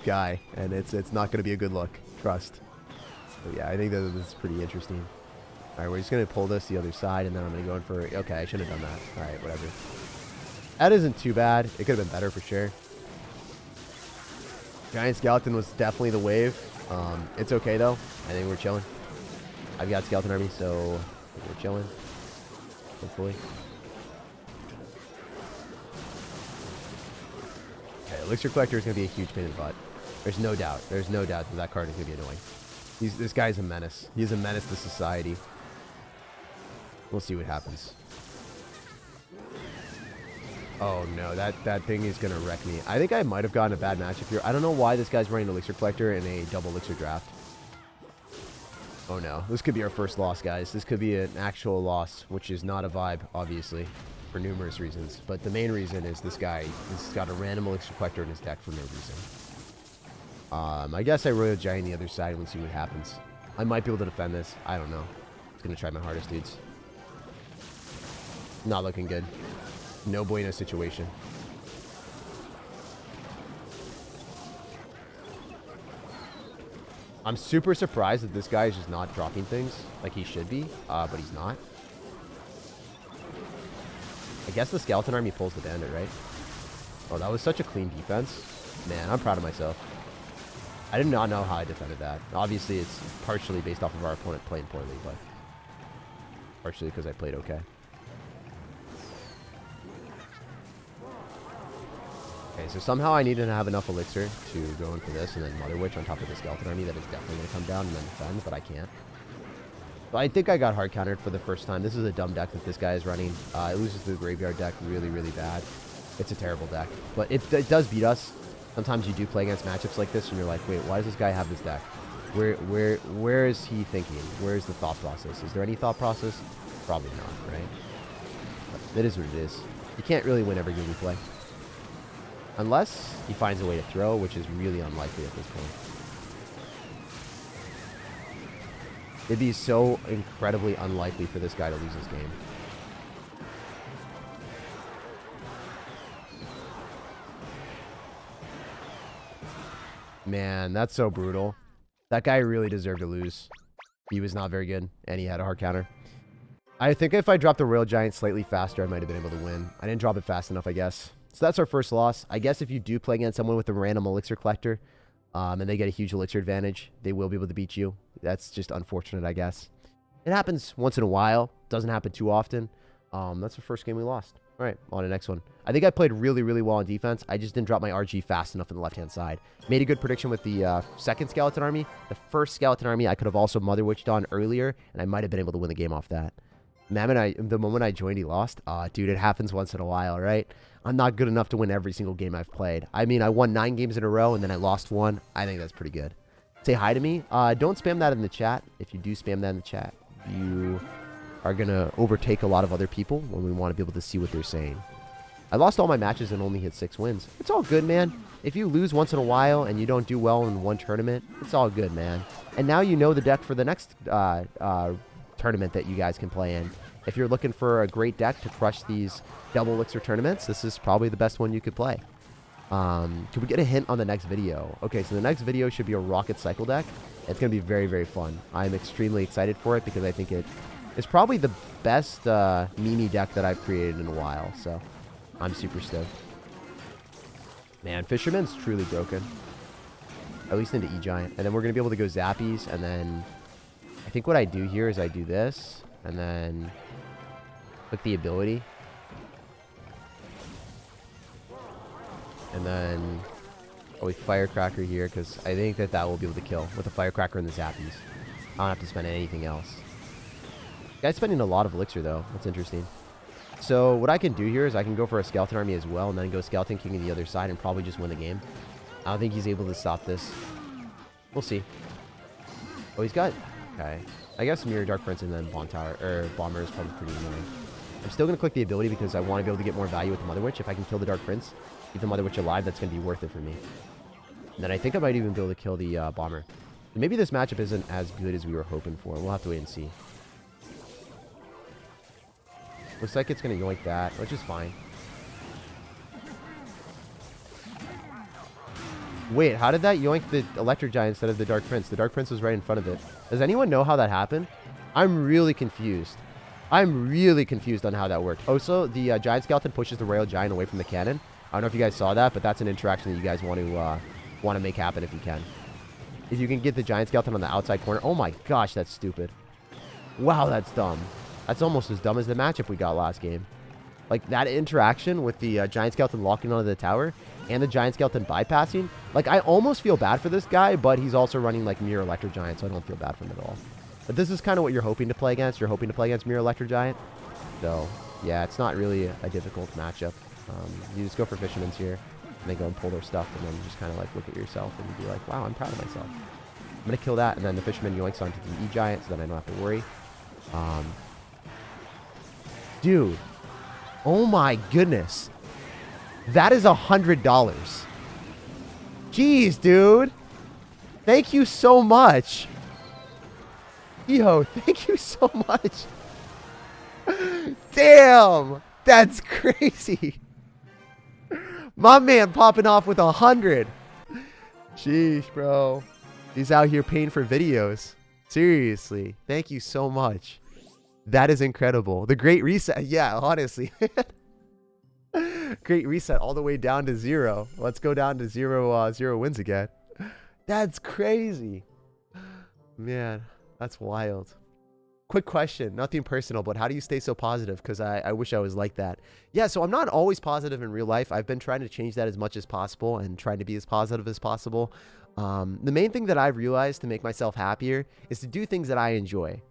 guy, and it's not going to be a good look. Trust. But yeah, I think that is pretty interesting. All right, we're just going to pull this the other side, and then I'm going to go in for... Okay, I shouldn't have done that. All right, whatever. That isn't too bad. It could have been better for sure. Giant Skeleton was definitely the wave. It's okay, though. I think we're chilling. I've got Skeleton Army, so we're chilling. Hopefully. Okay, Elixir Collector is going to be a huge pain in the butt. There's no doubt. There's no doubt that card is going to be annoying. This guy's a menace. He's a menace to society. We'll see what happens. Oh no, that thing is gonna wreck me. I think I might have gotten a bad matchup here. I don't know why this guy's running Elixir Collector in a double Elixir draft. Oh no, this could be our first loss, guys. This could be an actual loss, which is not a vibe, obviously, for numerous reasons. But the main reason is this guy has got a random Elixir Collector in his deck for no reason. I guess I Royal Giant the other side and we'll see what happens. I might be able to defend this. I don't know. It's gonna try my hardest, dudes. Not looking good. No bueno situation. I'm super surprised that this guy is just not dropping things like he should be, but he's not. I guess the Skeleton Army pulls the bandit, right? Oh, that was such a clean defense. Man, I'm proud of myself. I did not know how I defended that. Obviously, it's partially based off of our opponent playing poorly, but partially because I played okay. Okay, so somehow I need to have enough Elixir to go in for this, and then Mother Witch on top of the Skeleton Army that is definitely going to come down and then defend, but I can't. But I think I got hard countered for the first time. This is a dumb deck that this guy is running. It loses to the Graveyard deck really, really bad. It's a terrible deck, but it does beat us. Sometimes you do play against matchups like this, and you're like, wait, why does this guy have this deck? Where is he thinking? Where is the thought process? Is there any thought process? Probably not, right? But it is what it is. You can't really win every game you play. Unless he finds a way to throw, which is really unlikely at this point. It'd be so incredibly unlikely for this guy to lose this game. Man, that's so brutal. That guy really deserved to lose. He was not very good, and he had a hard counter. I think if I dropped the Royal Giant slightly faster, I might have been able to win. I didn't drop it fast enough, I guess. So that's our first loss. I guess if you do play against someone with a random Elixir Collector, and they get a huge Elixir advantage, they will be able to beat you. That's just unfortunate, I guess. It happens once in a while. Doesn't happen too often. That's the first game we lost. All right, on to the next one. I think I played really, really well on defense. I just didn't drop my RG fast enough on the left-hand side. Made a good prediction with the second Skeleton Army. The first Skeleton Army, I could have also Mother Witched on earlier, and I might have been able to win the game off that. The moment I joined, he lost. Dude, it happens once in a while, right? I'm not good enough to win every single game I've played. I mean, I won 9 games in a row, and then I lost 1. I think that's pretty good. Say hi to me. Don't spam that in the chat. If you do spam that in the chat, you are going to overtake a lot of other people when we want to be able to see what they're saying. I lost all my matches and only hit 6 wins. It's all good, man. If you lose once in a while and you don't do well in one tournament, it's all good, man. And now you know the deck for the next tournament that you guys can play in. If you're looking for a great deck to crush these double Elixir tournaments, this is probably the best one you could play. Could we get a hint on the next video? Okay, so the next video should be a Rocket Cycle deck. It's going to be very, very fun. I'm extremely excited for it because I think it is probably the best meme deck that I've created in a while. So I'm super stoked. Man, Fisherman's truly broken. At least into E-Giant. And then we're going to be able to go Zappies. And then I think what I do here is I do this. And then Click the ability. And then we Firecracker here because I think that will be able to kill with the Firecracker and the Zappies. I don't have to spend anything else. Guy's spending a lot of Elixir though. That's interesting. So what I can do here is I can go for a Skeleton Army as well and then go Skeleton King on the other side and probably just win the game. I don't think he's able to stop this. We'll see. Oh, he's got... Okay. I guess Mirror, Dark Prince, and then Bomber is probably pretty annoying. I'm still going to click the ability because I want to be able to get more value with the Mother Witch. If I can kill the Dark Prince, keep the Mother Witch alive, that's going to be worth it for me. And then I think I might even be able to kill the Bomber. Maybe this matchup isn't as good as we were hoping for. We'll have to wait and see. Looks like it's going to yoink that, which is fine. Wait, how did that yoink the Electric Giant instead of the Dark Prince? The Dark Prince was right in front of it. Does anyone know how that happened? I'm really confused. I'm really confused on how that worked. Also, the Giant Skeleton pushes the Royal Giant away from the cannon. I don't know if you guys saw that, but that's an interaction that you guys want to make happen if you can. If you can get the Giant Skeleton on the outside corner. Oh my gosh, that's stupid. Wow, that's dumb. That's almost as dumb as the matchup we got last game. Like, that interaction with the Giant Skeleton locking onto the tower and the Giant Skeleton bypassing. Like, I almost feel bad for this guy, but he's also running, like, Mirror Electric Giant, so I don't feel bad for him at all. But this is kind of what you're hoping to play against. You're hoping to play against Mirror Electric Giant. So, yeah, it's not really a difficult matchup. You just go for Fisherman's here, and they go and pull their stuff, and then you just kind of, like, look at yourself and be like, wow, I'm proud of myself. I'm going to kill that, and then the Fisherman yoinks onto the E-Giant, so then I don't have to worry. Dude. Oh my goodness. That is $100. Jeez, dude. Thank you so much. Yo, thank you so much. Damn. That's crazy. My man popping off with 100. Sheesh, bro. He's out here paying for videos. Seriously. Thank you so much. That is incredible. The Great Reset. Yeah, honestly. Great Reset all the way down to 0. Let's go down to 0 wins again. That's crazy. Man, that's wild. Quick question. Nothing personal, but how do you stay so positive? Because I wish I was like that. Yeah, so I'm not always positive in real life. I've been trying to change that as much as possible and trying to be as positive as possible. The main thing that I've realized to make myself happier is to do things that I enjoy.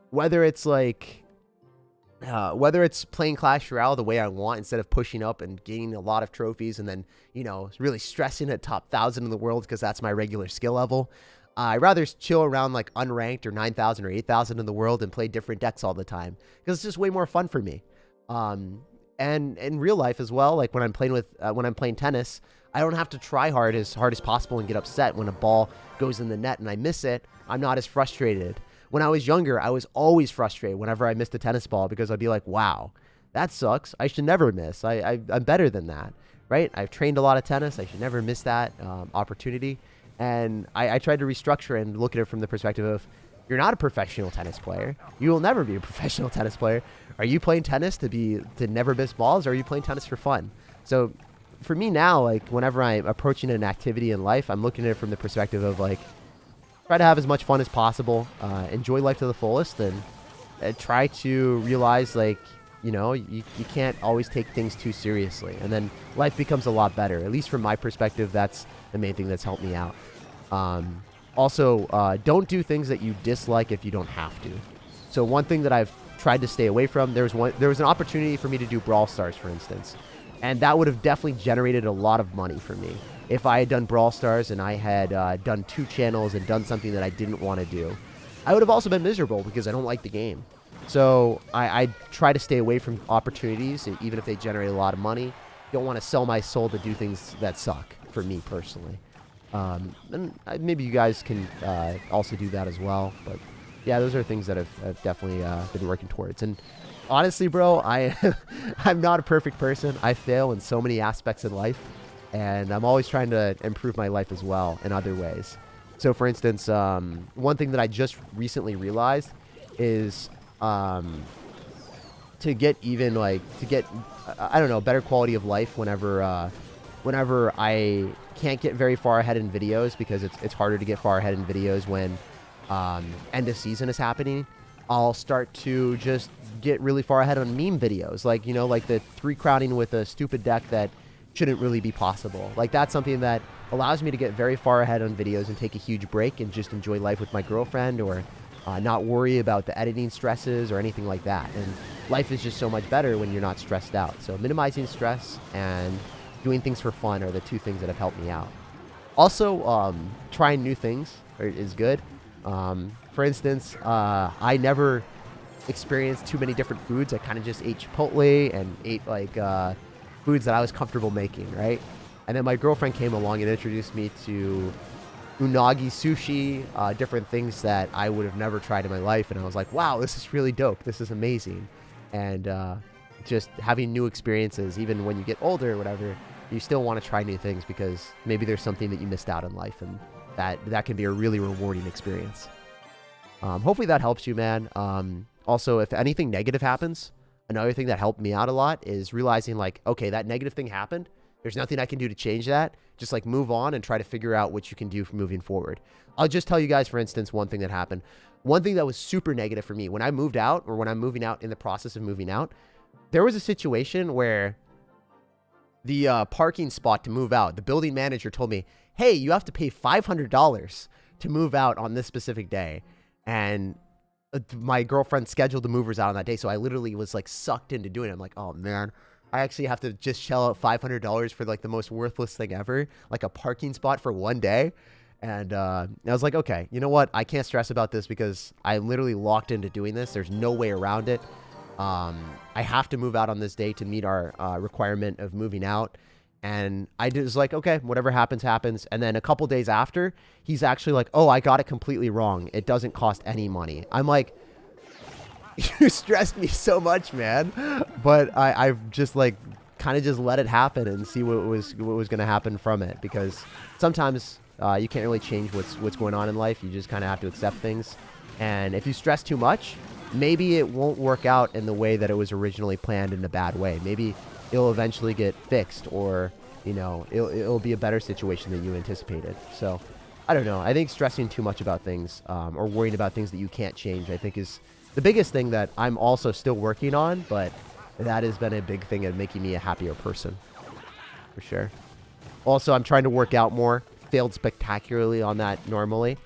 Whether it's playing Clash Royale the way I want instead of pushing up and gaining a lot of trophies and then, you know, really stressing at top 1,000 in the world because that's my regular skill level. I'd rather chill around like unranked or 9,000 or 8,000 in the world and play different decks all the time because it's just way more fun for me. And in real life as well, like when I'm playing tennis, I don't have to try hard as possible and get upset when a ball goes in the net and I miss it. I'm not as frustrated. When I was younger, I was always frustrated whenever I missed a tennis ball because I'd be like, wow, that sucks. I should never miss. I'm better than that, right? I've trained a lot of tennis. I should never miss that opportunity. And I tried to restructure and look at it from the perspective of, you're not a professional tennis player. You will never be a professional tennis player. Are you playing tennis to never miss balls, or are you playing tennis for fun? So for me now, like whenever I'm approaching an activity in life, I'm looking at it from the perspective of like, try to have as much fun as possible, enjoy life to the fullest, and try to realize, like, you know, you can't always take things too seriously. And then life becomes a lot better. At least from my perspective, that's the main thing that's helped me out. Also, don't do things that you dislike if you don't have to. So one thing that I've tried to stay away from, there was an opportunity for me to do Brawl Stars, for instance. And that would have definitely generated a lot of money for me. If I had done Brawl Stars and I had done 2 channels and done something that I didn't want to do, I would have also been miserable because I don't like the game. So I try to stay away from opportunities, even if they generate a lot of money. Don't want to sell my soul to do things that suck, for me personally. And maybe you guys can also do that as well. But yeah, those are things that I've definitely been working towards. And honestly, bro, I'm not a perfect person. I fail in so many aspects in life. And I'm always trying to improve my life as well in other ways. So, for instance, one thing that I just recently realized is to get I don't know, better quality of life whenever I can't get very far ahead in videos, because it's harder to get far ahead in videos when end of season is happening. I'll start to just get really far ahead on meme videos, like, you know, like the 3 crowning with a stupid deck that shouldn't really be possible. Like, that's something that allows me to get very far ahead on videos and take a huge break and just enjoy life with my girlfriend, or not worry about the editing stresses or anything like that. And life is just so much better when you're not stressed out. So minimizing stress and doing things for fun are the 2 things that have helped me out. Also, trying new things is good. For instance, I never experienced too many different foods. I kind of just ate Chipotle and ate like foods that I was comfortable making, right? And then my girlfriend came along and introduced me to unagi sushi, different things that I would have never tried in my life. And I was like, wow, this is really dope. This is amazing. And just having new experiences, even when you get older or whatever, you still want to try new things because maybe there's something that you missed out in life, and that can be a really rewarding experience. Hopefully that helps you, man. Also, if anything negative happens, another thing that helped me out a lot is realizing, like, okay, that negative thing happened. There's nothing I can do to change that. Just like move on and try to figure out what you can do for moving forward. I'll just tell you guys, for instance, one thing that happened. One thing that was super negative for me when I moved out, or when I'm moving out, in the process of moving out, there was a situation where the parking spot to move out, the building manager told me, hey, you have to pay $500 to move out on this specific day. And my girlfriend scheduled the movers out on that day, so I literally was like sucked into doing it. I'm like, oh man, I actually have to just shell out $500 for like the most worthless thing ever, like a parking spot for one day. And I was like, okay, you know what? I can't stress about this because I literally locked into doing this. There's no way around it. I have to move out on this day to meet our requirement of moving out. And I was like, okay, whatever happens, happens. And then a couple days after, he's actually like, oh, I got it completely wrong. It doesn't cost any money. I'm like, you stressed me so much, man. But I've just like kind of just let it happen and see what was going to happen from it. Because sometimes you can't really change what's going on in life. You just kind of have to accept things. And if you stress too much, maybe it won't work out in the way that it was originally planned, in a bad way. Maybe it'll eventually get fixed, or, you know, it'll be a better situation than you anticipated. So I don't know. I think stressing too much about things, or worrying about things that you can't change, I think is the biggest thing that I'm also still working on, but that has been a big thing in making me a happier person, for sure. Also, I'm trying to work out more. Failed spectacularly on that normally.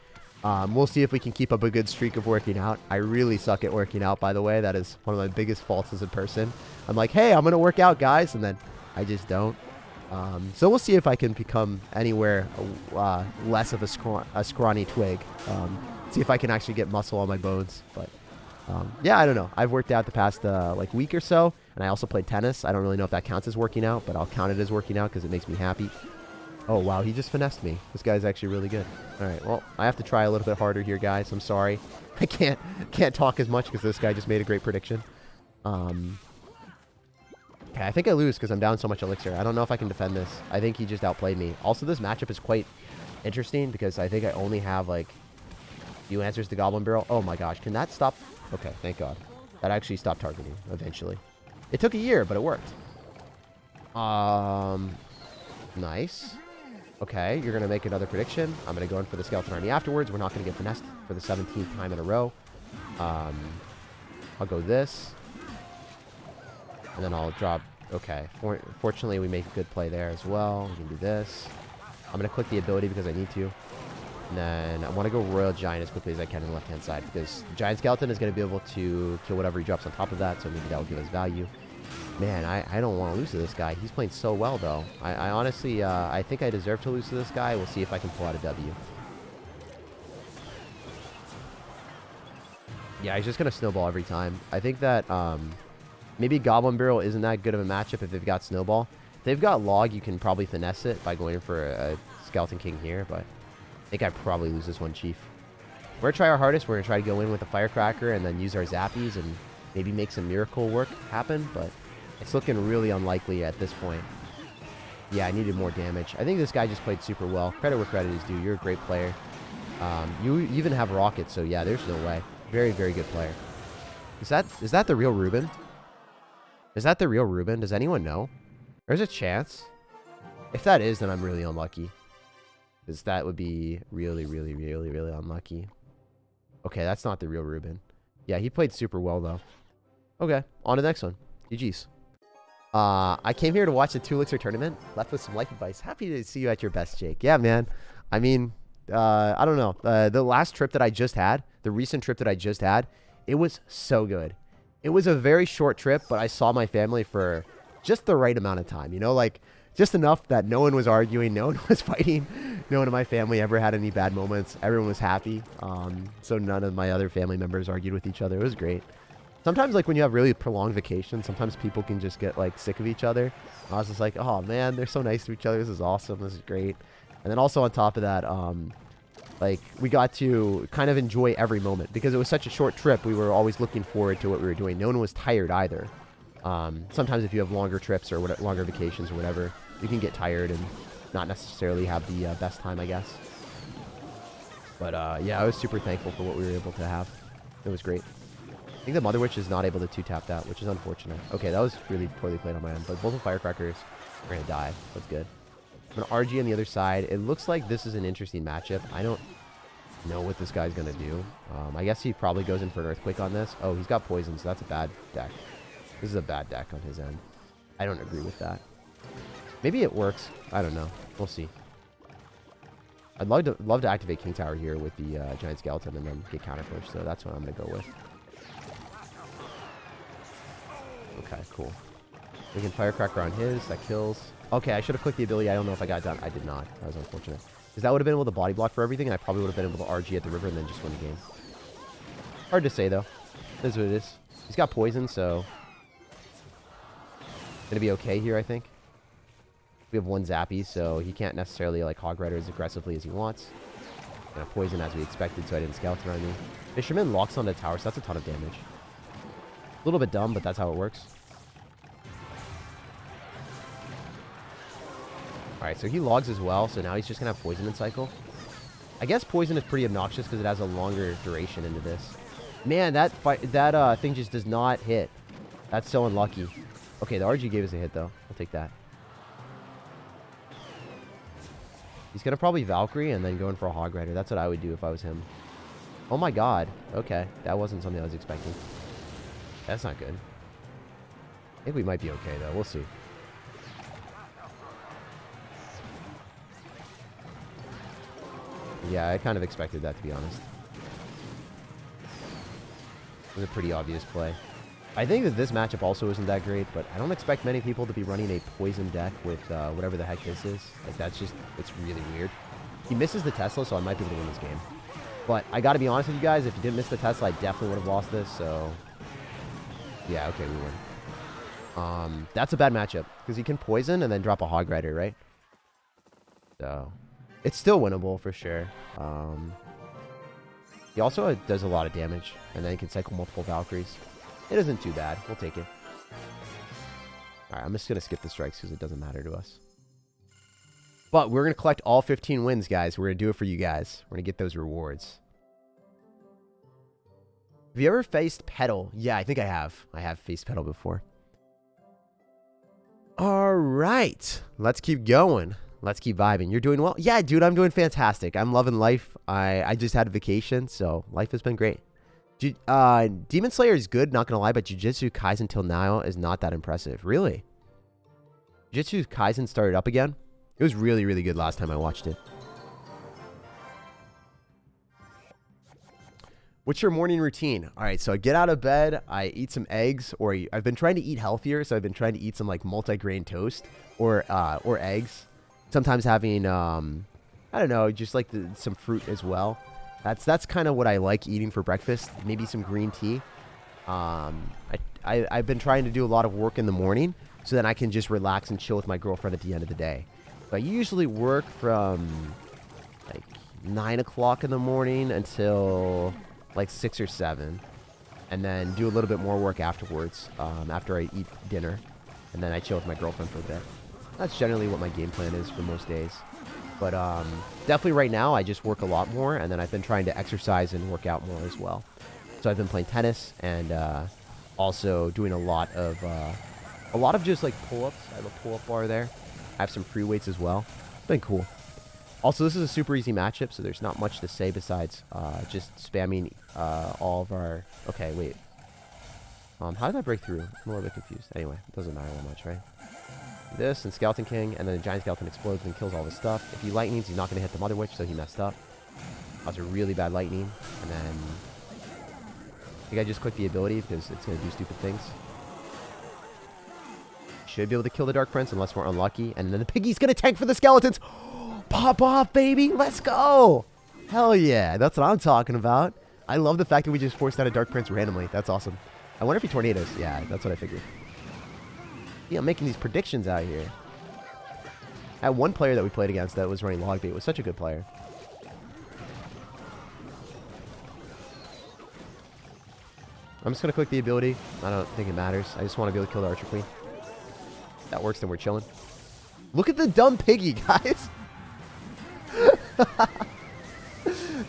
We'll see if we can keep up a good streak of working out. I really suck at working out, by the way. That is one of my biggest faults as a person. I'm like, hey, I'm going to work out, guys, and then I just don't. So we'll see if I can become anywhere less of a scrawny twig. See if I can actually get muscle on my bones. But yeah, I don't know. I've worked out the past like week or so, and I also played tennis. I don't really know if that counts as working out, but I'll count it as working out because it makes me happy. Oh, wow, he just finessed me. This guy's actually really good. All right, well, I have to try a little bit harder here, guys. I'm sorry. I can't talk as much because this guy just made a great prediction. Okay, I think I lose because I'm down so much elixir. I don't know if I can defend this. I think he just outplayed me. Also, this matchup is quite interesting because I think I only have, like, few answers to Goblin Barrel. Oh, my gosh. Can that stop? Okay, thank God. That actually stopped targeting eventually. It took a year, but it worked. Nice. Okay, you're going to make another prediction. I'm going to go in for the Skeleton Army afterwards. We're not going to get finessed for the 17th time in a row. I'll go this. And then I'll drop... Okay, fortunately, we make a good play there as well. We can do this. I'm going to click the ability because I need to. And then I want to go Royal Giant as quickly as I can on the left-hand side because the Giant Skeleton is going to be able to kill whatever he drops on top of that, so maybe that will give us value. Man, I don't want to lose to this guy. He's playing so well, though. I honestly, I think I deserve to lose to this guy. We'll see if I can pull out a W. Yeah, he's just going to snowball every time. I think that maybe Goblin Barrel isn't that good of a matchup if they've got Snowball. If they've got Log, you can probably finesse it by going for a Skeleton King here, but I think I probably lose this one, Chief. We're going to try our hardest. We're going to try to go in with a Firecracker and then use our Zappies and maybe make some miracle work happen, but it's looking really unlikely at this point. Yeah, I needed more damage. I think this guy just played super well. Credit where credit is due. You're a great player. You even have rockets, so yeah, there's no way. Very, very good player. Is that the real Ruben? Is that the real Ruben? Does anyone know? There's a chance. If that is, then I'm really unlucky. Because that would be really, really, really, really unlucky. Okay, that's not the real Ruben. Yeah, he played super well, though. Okay, on to the next one. GG's. I came here to watch the 2 Elixir tournament. Left with some life advice. Happy to see you at your best, Jake. Yeah, man. I mean, I don't know. The last trip that I just had, the recent trip that I just had, it was so good. It was a very short trip, but I saw my family for just the right amount of time. You know, like just enough that no one was arguing, no one was fighting. No one in my family ever had any bad moments. Everyone was happy. So none of my other family members argued with each other. It was great. Sometimes, like, when you have really prolonged vacations, sometimes people can just get, like, sick of each other. I was just like, oh, man, they're so nice to each other. This is awesome. This is great. And then also on top of that, like, we got to kind of enjoy every moment. Because it was such a short trip, we were always looking forward to what we were doing. No one was tired either. Sometimes if you have longer trips or longer vacations or whatever, you can get tired and not necessarily have the best time, I guess. But, yeah, I was super thankful for what we were able to have. It was great. I think the Mother Witch is not able to 2-tap that, which is unfortunate. Okay, that was really poorly played on my end, but both the Firecrackers are going to die. That's good. An RG on the other side. It looks like this is an interesting matchup. I don't know what this guy's going to do. I guess he probably goes in for an Earthquake on this. Oh, he's got Poison, so that's a bad deck. This is a bad deck on his end. I don't agree with that. Maybe it works. I don't know. We'll see. I'd love to activate King Tower here with the Giant Skeleton and then get Counter Push, so that's what I'm going to go with. Okay, cool. We can Firecracker on his. That kills. Okay, I should have clicked the ability. I don't know if I got it done. I did not. That was unfortunate. Because that would have been able to body block for everything, and I probably would have been able to RG at the river and then just win the game. Hard to say, though. It is what it is. He's got poison, so... Gonna be okay here, I think. We have 1 Zappy, so he can't necessarily, like, Hog Rider as aggressively as he wants. Gonna poison as we expected, so I didn't Skeleton on me. Fisherman locks on the tower, so that's a ton of damage. A little bit dumb, but that's how it works. Alright, so he logs as well, so now he's just going to have Poison in cycle. I guess Poison is pretty obnoxious because it has a longer duration into this. Man, that thing just does not hit. That's so unlucky. Okay, the RG gave us a hit, though. I'll take that. He's going to probably Valkyrie and then go in for a Hog Rider. That's what I would do if I was him. Oh my god. Okay, that wasn't something I was expecting. That's not good. I think we might be okay, though. We'll see. Yeah, I kind of expected that, to be honest. It was a pretty obvious play. I think that this matchup also isn't that great, but I don't expect many people to be running a poison deck with whatever the heck this is. Like, that's just, it's really weird. He misses the Tesla, so I might be able to win this game. But I gotta be honest with you guys, if he didn't miss the Tesla, I definitely would have lost this, so... Yeah, okay, we win. That's a bad matchup, because he can poison and then drop a Hog Rider, right? So, it's still winnable, for sure. He also does a lot of damage, and then he can cycle multiple Valkyries. It isn't too bad. We'll take it. Alright, I'm just going to skip the strikes because it doesn't matter to us. But we're going to collect all 15 wins, guys. We're going to do it for you guys. We're going to get those rewards. Have you ever faced Petal? Yeah, I think I have. I have faced Petal before. Alright. Let's keep going. Let's keep vibing. You're doing well? Yeah, dude, I'm doing fantastic. I'm loving life. I just had a vacation, so life has been great. Demon Slayer is good, not gonna lie, but Jujutsu Kaisen till now is not that impressive. Really? Jujutsu Kaisen started up again? It was really, really good last time I watched it. What's your morning routine? All right, so I get out of bed, I eat some eggs, or I've been trying to eat healthier, so I've been trying to eat some like multi-grain toast or eggs. Sometimes having, I don't know, just like some fruit as well. That's kind of what I like eating for breakfast. Maybe some green tea. I've been trying to do a lot of work in the morning so then I can just relax and chill with my girlfriend at the end of the day. So I usually work from like 9 o'clock in the morning until like 6 or 7. And then do a little bit more work afterwards, after I eat dinner. And then I chill with my girlfriend for a bit. That's generally what my game plan is for most days. But definitely right now, I just work a lot more, and then I've been trying to exercise and work out more as well. So I've been playing tennis and also doing a lot of just like pull-ups. I have a pull-up bar there. I have some free weights as well. It's been cool. Also, this is a super easy matchup, so there's not much to say besides just spamming all of our... Okay, wait. How did I break through? I'm a little bit confused. Anyway, it doesn't matter that much, right? This and Skeleton King, and then the Giant Skeleton explodes and kills all this stuff. If he lightnings, he's not going to hit the Mother Witch, so he messed up. That was a really bad lightning. And then... I think I just clicked the ability because it's going to do stupid things. Should be able to kill the Dark Prince unless we're unlucky. And then the Piggy's going to tank for the Skeletons. Pop off, baby. Let's go. Hell yeah. That's what I'm talking about. I love the fact that we just forced out a Dark Prince randomly. That's awesome. I wonder if he tornadoes. Yeah, that's what I figured. Yeah, I'm making these predictions out here. I had one player that we played against that was running log bait. It was such a good player. I'm just going to click the ability. I don't think it matters. I just want to be able to kill the Archer Queen. If that works, then we're chilling. Look at the dumb Piggy, guys.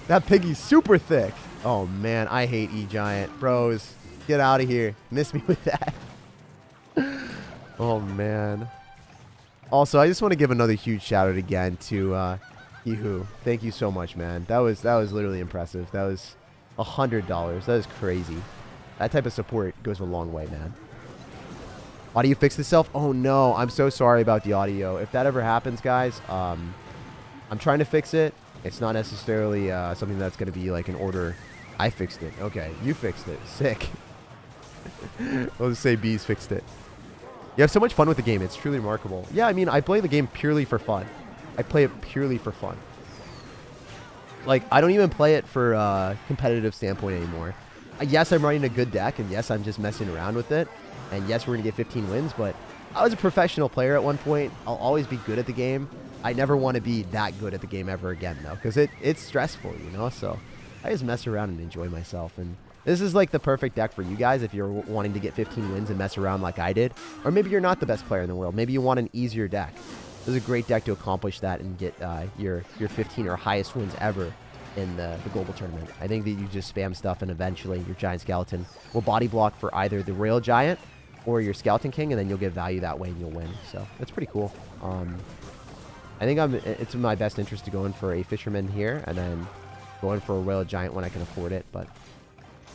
That Piggy's super thick. Oh, man. I hate E-Giant. Bros, get out of here. Miss me with that. Oh, man. Also, I just want to give another huge shout out again to Yeehoo. Thank you so much, man. That was literally impressive. That was $100. That is crazy. That type of support goes a long way, man. Audio fixed itself? Oh, no. I'm so sorry about the audio. If that ever happens, guys, I'm trying to fix it. It's not necessarily something that's going to be like an order. I fixed it. Okay, you fixed it. Sick. I'll just say Bees fixed it. You have so much fun with the game. It's truly remarkable. Yeah, I mean, I play the game purely for fun. I play it purely for fun. Like, I don't even play it for a competitive standpoint anymore. Yes, I'm running a good deck, and yes, I'm just messing around with it. And yes, we're going to get 15 wins, but I was a professional player at one point. I'll always be good at the game. I never want to be that good at the game ever again, though, because it's stressful, you know? So I just mess around and enjoy myself. And this is like the perfect deck for you guys if you're wanting to get 15 wins and mess around like I did. Or maybe you're not the best player in the world. Maybe you want an easier deck. This is a great deck to accomplish that and get your 15 or highest wins ever in the global tournament. I think that you just spam stuff and eventually your Giant Skeleton will body block for either the Royal Giant or your Skeleton King, and then you'll get value that way and you'll win. So that's pretty cool. I think it's in my best interest to go in for a Fisherman here and then go in for a Royal Giant when I can afford it, but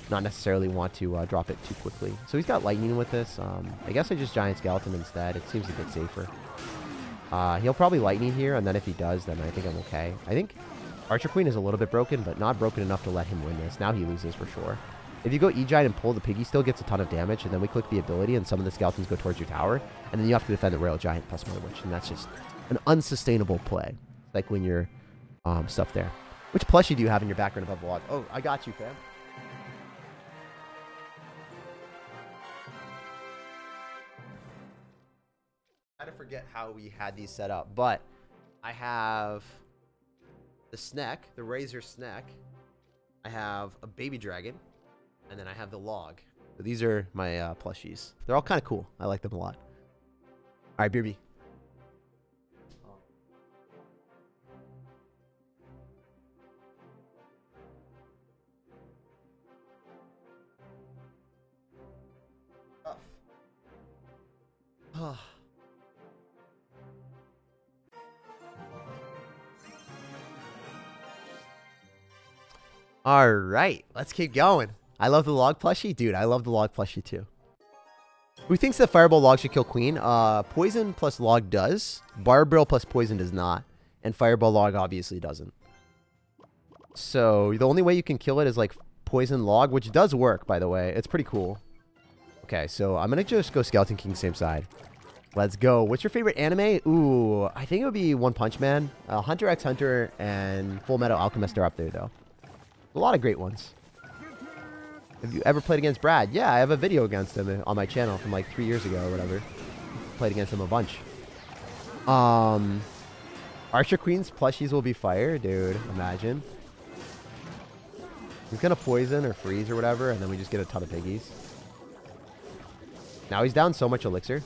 not necessarily want to drop it too quickly. So he's got Lightning with this. I guess I just Giant Skeleton instead. It seems a bit safer. He'll probably Lightning here, and then if he does, then I think I'm okay. I think Archer Queen is a little bit broken, but not broken enough to let him win this. Now he loses for sure. If you go E-Giant and pull, the Piggy still gets a ton of damage, and then we click the ability, and some of the Skeletons go towards your tower, and then you have to defend the Royal Giant plus Mother Witch, and that's just an unsustainable play. Like when you're stuff there. Which plushie do you have in your background above the log? Oh, I got you, fam. I had to forget how we had these set up, but I have the Snack, the Razor Snack. I have a Baby Dragon, and then I have the Log. So these are my plushies. They're all kind of cool. I like them a lot. All right, Beerby. All right, let's keep going. I love the Log plushie. Dude, I love the Log plushie too. Who thinks that Fireball Log should kill Queen? Poison plus Log does. Barbarrel plus Poison does not. And Fireball Log obviously doesn't. So the only way you can kill it is like Poison Log, which does work, by the way. It's pretty cool. Okay, so I'm going to just go Skeleton King same side. Let's go. What's your favorite anime? Ooh, I think it would be One Punch Man. Hunter x Hunter and Full Metal Alchemist are up there, though. A lot of great ones. Have you ever played against Brad? Yeah, I have a video against him on my channel from like 3 years ago or whatever. Played against him a bunch. Archer Queen's plushies will be fire, dude. Imagine. He's gonna poison or freeze or whatever, and then we just get a ton of piggies. Now he's down so much elixir.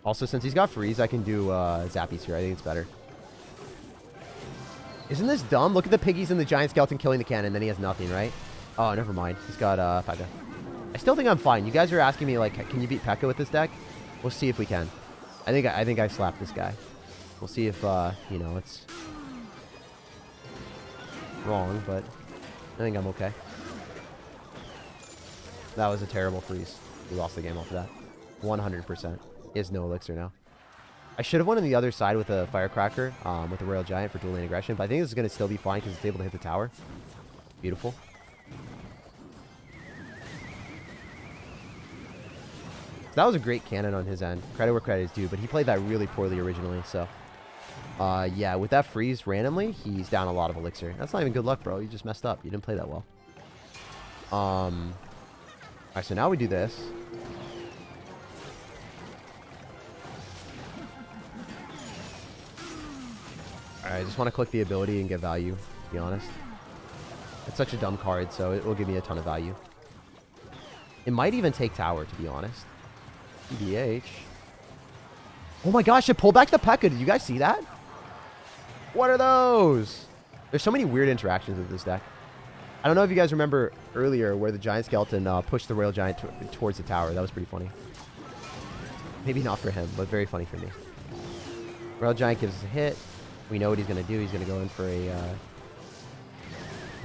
Also, since he's got freeze, I can do zappies here. I think it's better. Isn't this dumb? Look at the piggies and the Giant Skeleton killing the cannon, then he has nothing, right? Oh, never mind. He's got P.E.K.K.A. I still think I'm fine. You guys are asking me, like, can you beat P.E.K.K.A. with this deck? We'll see if we can. I think I slapped this guy. We'll see if, you know, it's wrong, but I think I'm okay. That was a terrible freeze. We lost the game off of that. 100%. He has no elixir now. I should have went on the other side with a firecracker, with the Royal Giant for dual lane aggression, but I think this is going to still be fine because it's able to hit the tower. Beautiful. That was a great cannon on his end. Credit where credit is due, but he played that really poorly originally, so. Yeah, with that freeze randomly, he's down a lot of elixir. That's not even good luck, bro. You just messed up. You didn't play that well. Alright, so now we do this. Alright, I just want to click the ability and get value, to be honest. It's such a dumb card, so it will give me a ton of value. It might even take tower, to be honest. EDH. Oh my gosh, it pulled back the P.E.K.K.A. Did you guys see that? What are those? There's so many weird interactions with this deck. I don't know if you guys remember earlier where the Giant Skeleton pushed the Royal Giant towards the tower. That was pretty funny. Maybe not for him, but very funny for me. Royal Giant gives us a hit. We know what he's going to do. He's going to go in for a...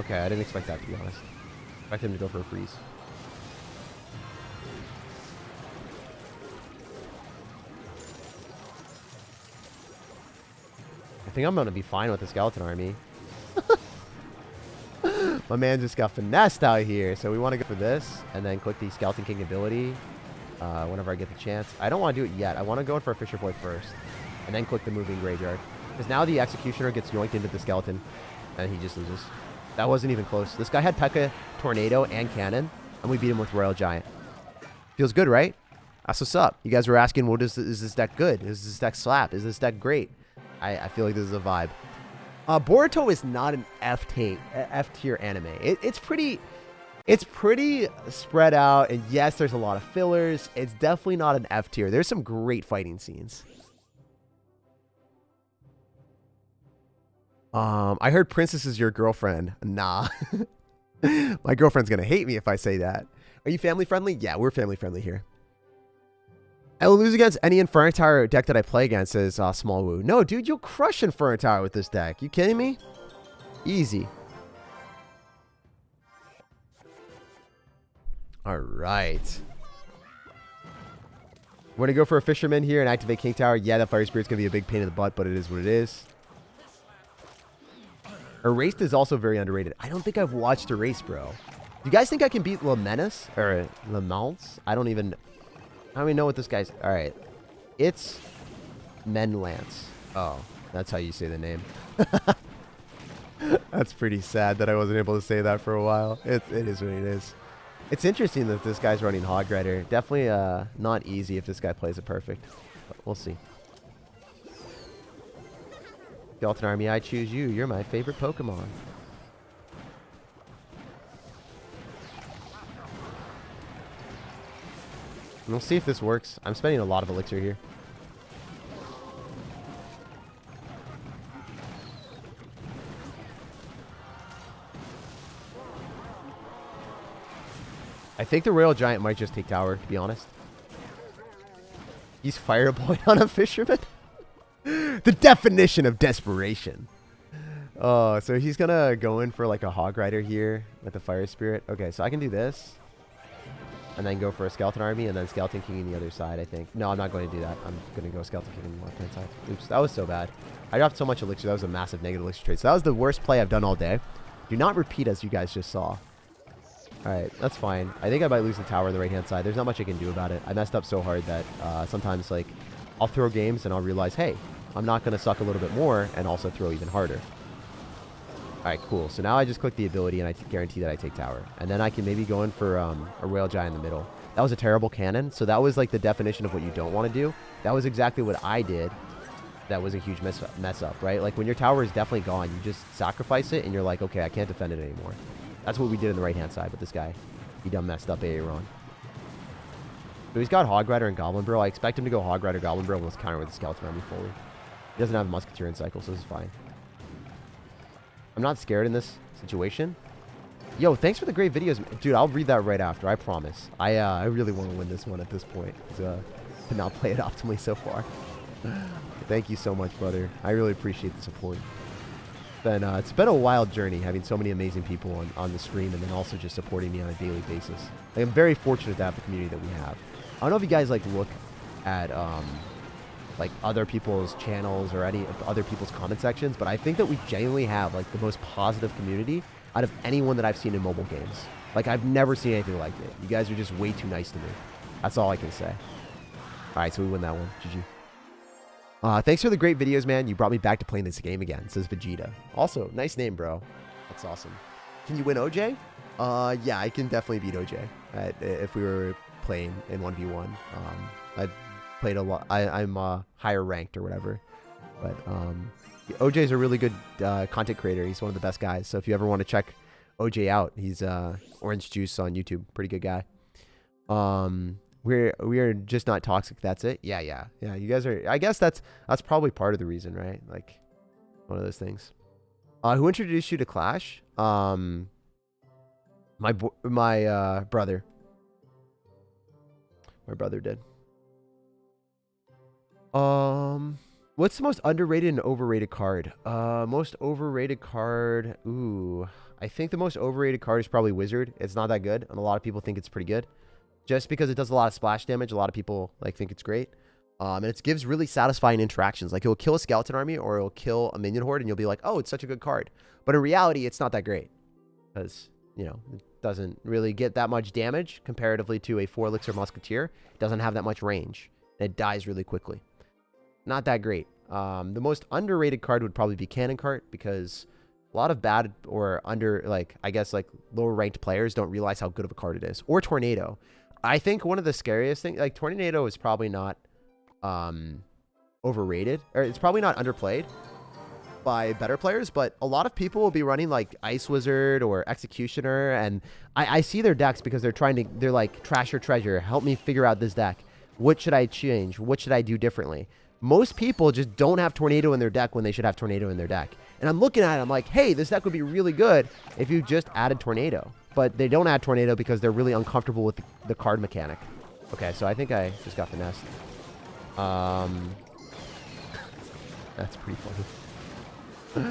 Okay, I didn't expect that, to be honest. I expect him to go for a freeze. I think I'm going to be fine with the Skeleton Army. My man just got finessed out here. So we want to go for this and then click the Skeleton King ability whenever I get the chance. I don't want to do it yet. I want to go in for a Fisher Boy first and then click the moving graveyard. Because now the Executioner gets yoinked into the Skeleton and he just loses. That wasn't even close. This guy had P.E.K.K.A, Tornado, and Cannon, and we beat him with Royal Giant. Feels good, right? That's what's up. You guys were asking, is this deck good? Is this deck slap? Is this deck great? I feel like this is a vibe. Boruto is not an F tier anime. It's pretty spread out, and yes, there's a lot of fillers. It's definitely not an F tier. There's some great fighting scenes. I heard Princess is your girlfriend. Nah. My girlfriend's gonna hate me if I say that. Are you family friendly? Yeah, we're family friendly here. I will lose against any Inferno Tower deck that I play against, says Small Woo. No, dude, you'll crush Inferno Tower with this deck. You kidding me? Easy. All right. We're going to go for a Fisherman here and activate King Tower. Yeah, that Fire Spirit's going to be a big pain in the butt, but it is what it is. Erased is also very underrated. I don't think I've watched Erased, bro. Do you guys think I can beat Lemenace? Or Lamance? I don't even know what this guy's... Alright. It's Menlance. Oh, that's how you say the name. That's pretty sad that I wasn't able to say that for a while. It is what it is. It's interesting that this guy's running Hog Rider. Definitely not easy if this guy plays it perfect. But we'll see. Skeleton Army, I choose you. You're my favorite Pokemon. And we'll see if this works. I'm spending a lot of elixir here. I think the Royal Giant might just take tower, to be honest. He's Fireboy on a Fisherman? The definition of desperation. Oh, so he's going to go in for like a Hog Rider here with the Fire Spirit. Okay, so I can do this. And then go for a Skeleton Army and then Skeleton King on the other side, I think. No, I'm not going to do that. I'm going to go Skeleton King on the left-hand side. Oops, that was so bad. I dropped so much elixir. That was a massive negative elixir trade. So that was the worst play I've done all day. Do not repeat as you guys just saw. Alright, that's fine. I think I might lose the tower on the right-hand side. There's not much I can do about it. I messed up so hard that sometimes, like, I'll throw games and I'll realize, hey, I'm not going to suck a little bit more and also throw even harder. Alright, cool. So now I just click the ability and I guarantee that I take tower. And then I can maybe go in for a Royal Giant in the middle. That was a terrible cannon. So that was like the definition of what you don't want to do. That was exactly what I did. That was a huge mess up, right? Like when your tower is definitely gone, you just sacrifice it and you're like, okay, I can't defend it anymore. That's what we did on the right-hand side with this guy. He done messed up Aaron. So he's got Hog Rider and Goblin Bro. I expect him to go Hog Rider, Goblin Bro, and let's counter with the Skeleton Army fully. He doesn't have a Musketeer in cycle, so this is fine. I'm not scared in this situation. Yo, thanks for the great videos. Dude, I'll read that right after, I promise. I really want to win this one at this point. Did not play it optimally so far. Thank you so much, brother. I really appreciate the support. It's been a wild journey having so many amazing people on the stream, and then also just supporting me on a daily basis. Like, I'm very fortunate to have the community that we have. I don't know if you guys like look at like other people's channels or any other people's comment sections, but I think that we genuinely have like the most positive community out of anyone that I've seen in mobile games. Like, I've never seen anything like it. You guys are just way too nice to me. That's all I can say. All right, so we win that one. GG. Thanks for the great videos, man. You brought me back to playing this game again, says Vegeta. Also, nice name, bro. That's awesome. Can you win OJ? Yeah, I can definitely beat OJ if we were playing in 1v1. I played a lot. I'm higher ranked or whatever. But OJ's a really good content creator. He's one of the best guys. So if you ever want to check OJ out, he's Orange Juice on YouTube. Pretty good guy. We are just not toxic. That's it. Yeah. You guys are. I guess that's probably part of the reason, right? Like, one of those things. Who introduced you to Clash? My brother. My brother did. What's the most underrated and overrated card? Most overrated card. Ooh, I think the most overrated card is probably Wizard. It's not that good, and a lot of people think it's pretty good. Just because it does a lot of splash damage, a lot of people like think it's great. And it gives really satisfying interactions. Like, it'll kill a skeleton army or it'll kill a minion horde, and you'll be like, oh, it's such a good card. But in reality, it's not that great. Because, you know, it doesn't really get that much damage comparatively to a 4 Elixir Musketeer. It doesn't have that much range. And it dies really quickly. Not that great. The most underrated card would probably be Cannon Cart, because a lot of bad or I guess lower ranked players don't realize how good of a card it is. Or Tornado. I think one of the scariest things, like, Tornado is probably not overrated, or it's probably not underplayed by better players, but a lot of people will be running like Ice Wizard or Executioner, and I see their decks because they're like, trash or treasure, help me figure out this deck. What should I change? What should I do differently? Most people just don't have Tornado in their deck when they should have Tornado in their deck. And I'm looking at it, I'm like, hey, this deck would be really good if you just added Tornado. But they don't add Tornado because they're really uncomfortable with the card mechanic. Okay, so I think I just got finessed. That's pretty funny.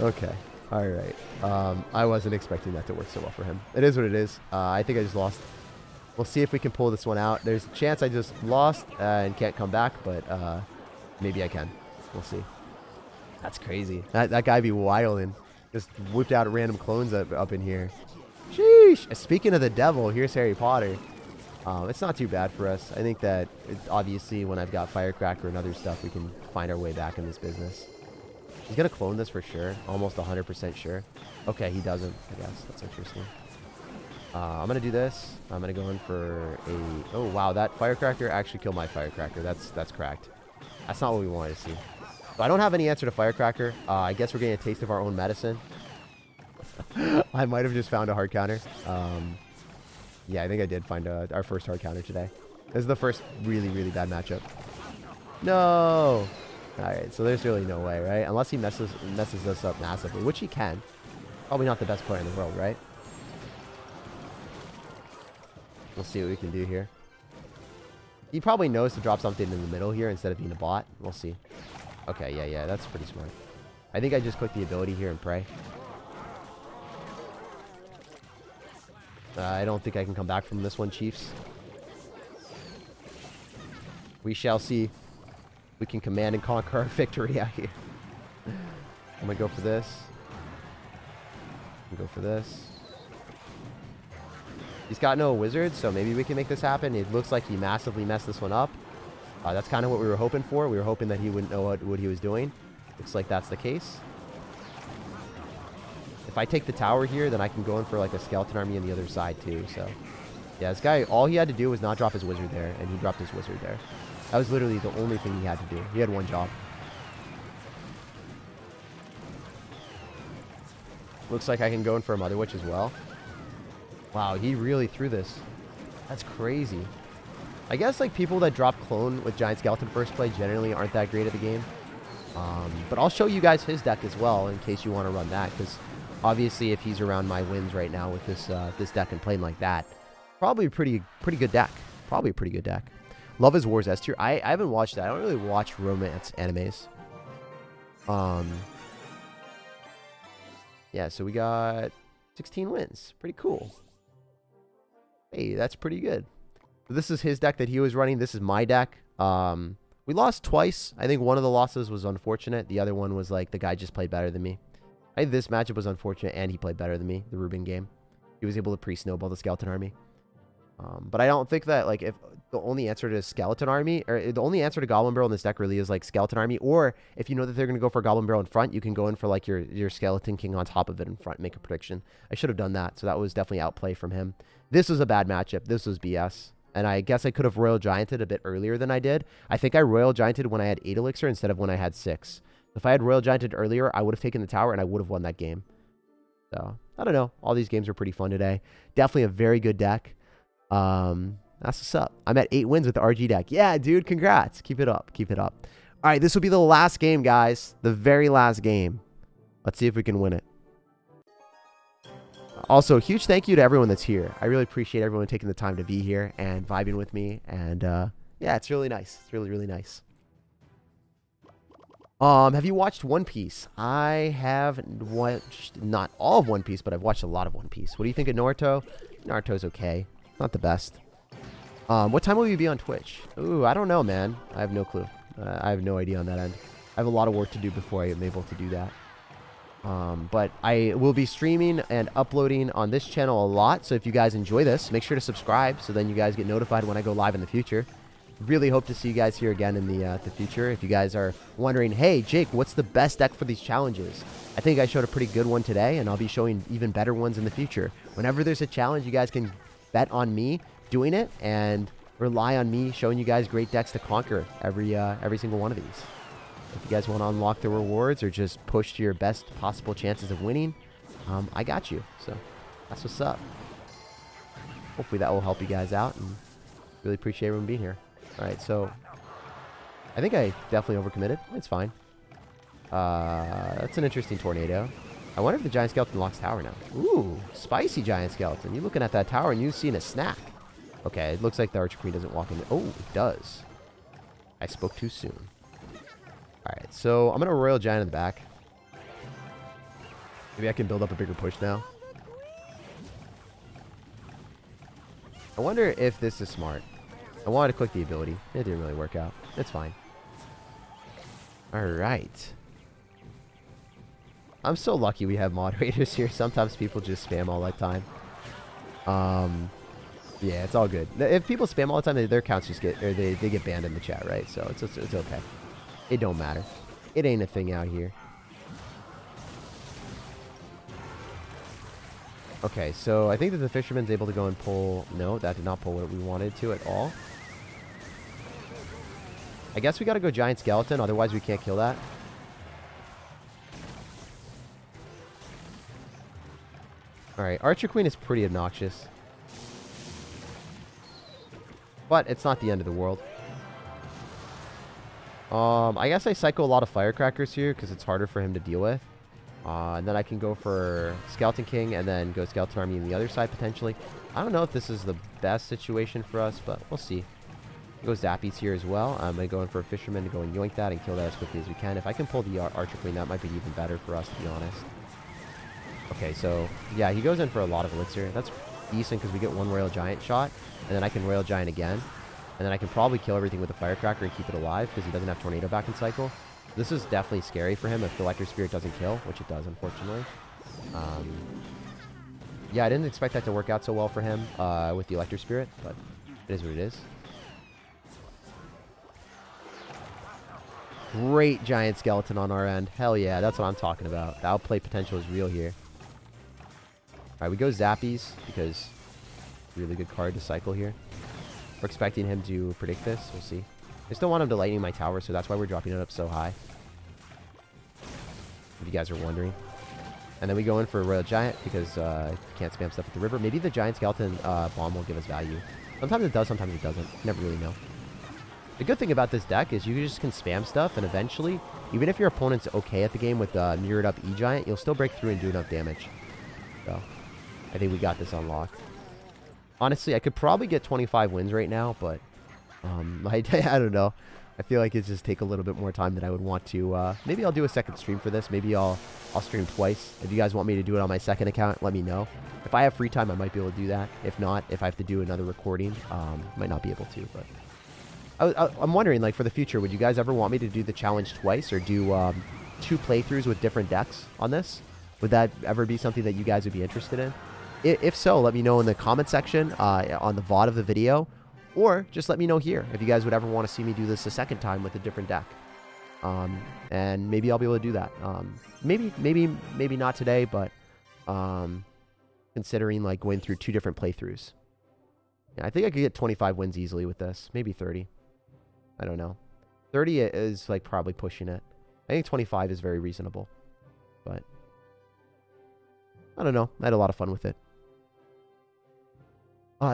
Okay, all right. I wasn't expecting that to work so well for him. It is what it is. I think I just lost. We'll see if we can pull this one out. There's a chance I just lost and can't come back, but maybe I can. We'll see. That's crazy. That guy be wilding. Just whipped out random clones up in here. Sheesh. Speaking of the devil, here's Harry Potter. It's not too bad for us. I think that obviously when I've got Firecracker and other stuff, we can find our way back in this business. He's going to clone this for sure. Almost 100% sure. Okay, he doesn't, I guess. That's interesting. I'm going to do this. I'm going to go in for a... Oh, wow. That Firecracker actually killed my Firecracker. That's cracked. That's not what we wanted to see. So I don't have any answer to Firecracker. I guess we're getting a taste of our own medicine. I might have just found a hard counter. Yeah, I think I did find our first hard counter today. This is the first really, really bad matchup. No! Alright, so there's really no way, right? Unless he messes us up massively, which he can. Probably not the best player in the world, right? We'll see what we can do here. He probably knows to drop something in the middle here instead of being a bot. We'll see. Okay, yeah, that's pretty smart. I think I just click the ability here and pray. I don't think I can come back from this one, Chiefs. We shall see. We can command and conquer our victory out here. I'm going to go for this. Go for this. He's got no wizard, so maybe we can make this happen. It looks like he massively messed this one up. That's kind of what we were hoping for. We were hoping that he wouldn't know what he was doing. Looks like that's the case. If I take the tower here, then I can go in for like a skeleton army on the other side too. So yeah, this guy, all he had to do was not drop his wizard there, and he dropped his wizard there. That was literally the only thing he had to do. He had one job. Looks like I can go in for a Mother Witch as well. Wow, he really threw this. That's crazy. I guess like people that drop clone with Giant Skeleton first play generally aren't that great at the game. But I'll show you guys his deck as well in case you want to run that, because obviously if he's around my wins right now with this this deck and playing like that, probably a pretty good deck. Probably a pretty good deck. Love is War's S tier. I haven't watched that. I don't really watch romance animes. Yeah, so we got 16 wins. Pretty cool. Hey, that's pretty good. So this is his deck that he was running. This is my deck. We lost twice. I think one of the losses was unfortunate. The other one was like the guy just played better than me. I think this matchup was unfortunate and he played better than me, the Ruben game. He was able to pre-snowball the Skeleton Army. But I don't think that, like, if the only answer to Skeleton Army, or the only answer to Goblin Barrel in this deck really is, like, Skeleton Army, or if you know that they're going to go for Goblin Barrel in front, you can go in for, like, your Skeleton King on top of it in front and make a prediction. I should have done that, so that was definitely outplay from him. This was a bad matchup. This was BS. And I guess I could have Royal Gianted a bit earlier than I did. I think I Royal Gianted when I had 8 Elixir instead of when I had 6. If I had Royal Gianted earlier, I would have taken the tower and I would have won that game. So, I don't know. All these games were pretty fun today. Definitely a very good deck. That's what's up. I'm at 8 wins with the RG deck. Yeah, dude, congrats. Keep it up. Keep it up. All right, this will be the last game, guys. The very last game. Let's see if we can win it. Also, huge thank you to everyone that's here. I really appreciate everyone taking the time to be here and vibing with me. And, yeah, it's really nice. It's really, really nice. Have you watched One Piece? I have watched not all of One Piece, but I've watched a lot of One Piece. What do you think of Naruto? Naruto's okay. Not the best. What time will you be on Twitch? Ooh, I don't know, man. I have no clue. I have no idea on that end. I have a lot of work to do before I am able to do that. But I will be streaming and uploading on this channel a lot. So if you guys enjoy this, make sure to subscribe so then you guys get notified when I go live in the future. Really hope to see you guys here again in the future. If you guys are wondering, hey, Jake, what's the best deck for these challenges? I think I showed a pretty good one today, and I'll be showing even better ones in the future. Whenever there's a challenge, you guys can bet on me doing it and rely on me showing you guys great decks to conquer every single one of these. If you guys want to unlock the rewards or just push to your best possible chances of winning, I got you. So that's what's up. Hopefully that will help you guys out, and really appreciate everyone being here. All right, so I think I definitely overcommitted. It's fine. That's an interesting tornado. I wonder if the Giant Skeleton locks tower now. Ooh, spicy Giant Skeleton. You're looking at that tower and you've seen a snack. Okay, it looks like the Archer Queen doesn't walk in. Oh, it does. I spoke too soon. All right, so I'm going to Royal Giant in the back. Maybe I can build up a bigger push now. I wonder if this is smart. I wanted to click the ability. It didn't really work out. It's fine. All right. I'm so lucky we have moderators here. Sometimes people just spam all the time. Yeah, it's all good. If people spam all the time, their accounts just get, or they get banned in the chat, right? So it's okay. It don't matter. It ain't a thing out here. Okay, so I think that the Fisherman's able to go and pull. No, that did not pull what we wanted to at all. I guess we got to go Giant Skeleton, otherwise we can't kill that. Alright, Archer Queen is pretty obnoxious. But it's not the end of the world. I guess I cycle a lot of Firecrackers here because it's harder for him to deal with. And then I can go for Skeleton King and then go Skeleton Army on the other side potentially. I don't know if this is the best situation for us, but we'll see. Go Zappies here as well. I'm going to go in for a Fisherman to go and yoink that and kill that as quickly as we can. If I can pull the Archer Queen, that might be even better for us, to be honest. Okay, so, yeah, he goes in for a lot of Elixir. That's decent because we get one Royal Giant shot, and then I can Royal Giant again. And then I can probably kill everything with a Firecracker and keep it alive because he doesn't have Tornado back in cycle. This is definitely scary for him if the Electric Spirit doesn't kill, which it does, unfortunately. Yeah, I didn't expect that to work out so well for him with the Electric Spirit, but it is what it is. Great Giant Skeleton on our end. Hell yeah, that's what I'm talking about. The outplay potential is real here. Alright, we go Zappies because really good card to cycle here. We're expecting him to predict this. We'll see. I still want him to lightning my tower, so that's why we're dropping it up so high. If you guys are wondering. And then we go in for a Royal Giant because can't spam stuff at the river. Maybe the Giant Skeleton bomb will give us value. Sometimes it does, sometimes it doesn't. Never really know. The good thing about this deck is you just can spam stuff, and eventually, even if your opponent's okay at the game with mirrored up E-Giant, you'll still break through and do enough damage. So, I think we got this unlocked. Honestly, I could probably get 25 wins right now, but I don't know. I feel like it just take a little bit more time than I would want to. Maybe I'll do a second stream for this. Maybe I'll stream twice. If you guys want me to do it on my second account, let me know. If I have free time, I might be able to do that. If not, if I have to do another recording, might not be able to. But I'm wondering, like, for the future, would you guys ever want me to do the challenge twice or do 2 playthroughs with different decks on this? Would that ever be something that you guys would be interested in? If so, let me know in the comment section on the VOD of the video, or just let me know here if you guys would ever want to see me do this a second time with a different deck. And maybe I'll be able to do that. Maybe not today, but considering like going through 2 different playthroughs. Yeah, I think I could get 25 wins easily with this. Maybe 30. I don't know. 30 is like probably pushing it. I think 25 is very reasonable. But I don't know. I had a lot of fun with it.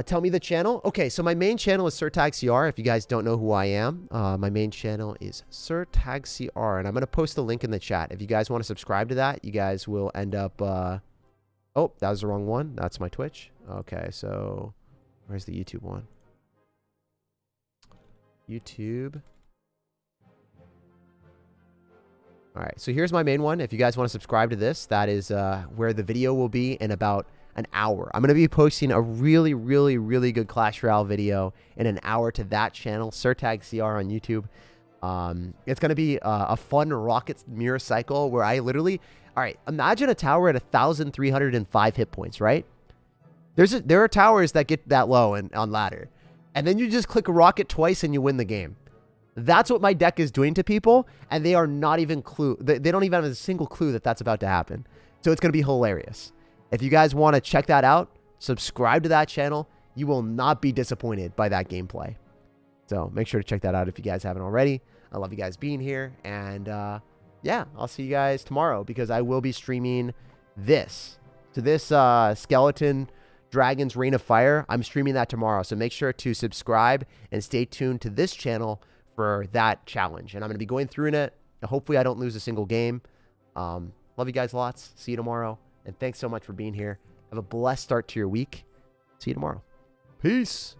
Tell me the channel. Okay, so my main channel is SIRTAG CR. If you guys don't know who I am, my main channel is SIRTAG CR, and I'm going to post a link in the chat. If you guys want to subscribe to that, you guys will end up... Oh, that was the wrong one. That's my Twitch. Okay, so where's the YouTube one? YouTube. All right, so here's my main one. If you guys want to subscribe to this, that is where the video will be in about an hour. I'm going to be posting a really, really, really good Clash Royale video in an hour to that channel, SIRTAG CR on YouTube. It's going to be a fun rocket mirror cycle where I literally... All right, imagine a tower at 1,305 hit points, right? There are towers that get that low on ladder. And then you just click a rocket twice and you win the game. That's what my deck is doing to people, and they are not even they don't even have a single clue that that's about to happen. So it's going to be hilarious. If you guys want to check that out, subscribe to that channel. You will not be disappointed by that gameplay. So make sure to check that out if you guys haven't already. I love you guys being here. And yeah, I'll see you guys tomorrow because I will be streaming this. So this Skeleton Dragon's Reign of Fire, I'm streaming that tomorrow. So make sure to subscribe and stay tuned to this channel for that challenge. And I'm going to be going through it. Hopefully I don't lose a single game. Love you guys lots. See you tomorrow. And thanks so much for being here. Have a blessed start to your week. See you tomorrow. Peace.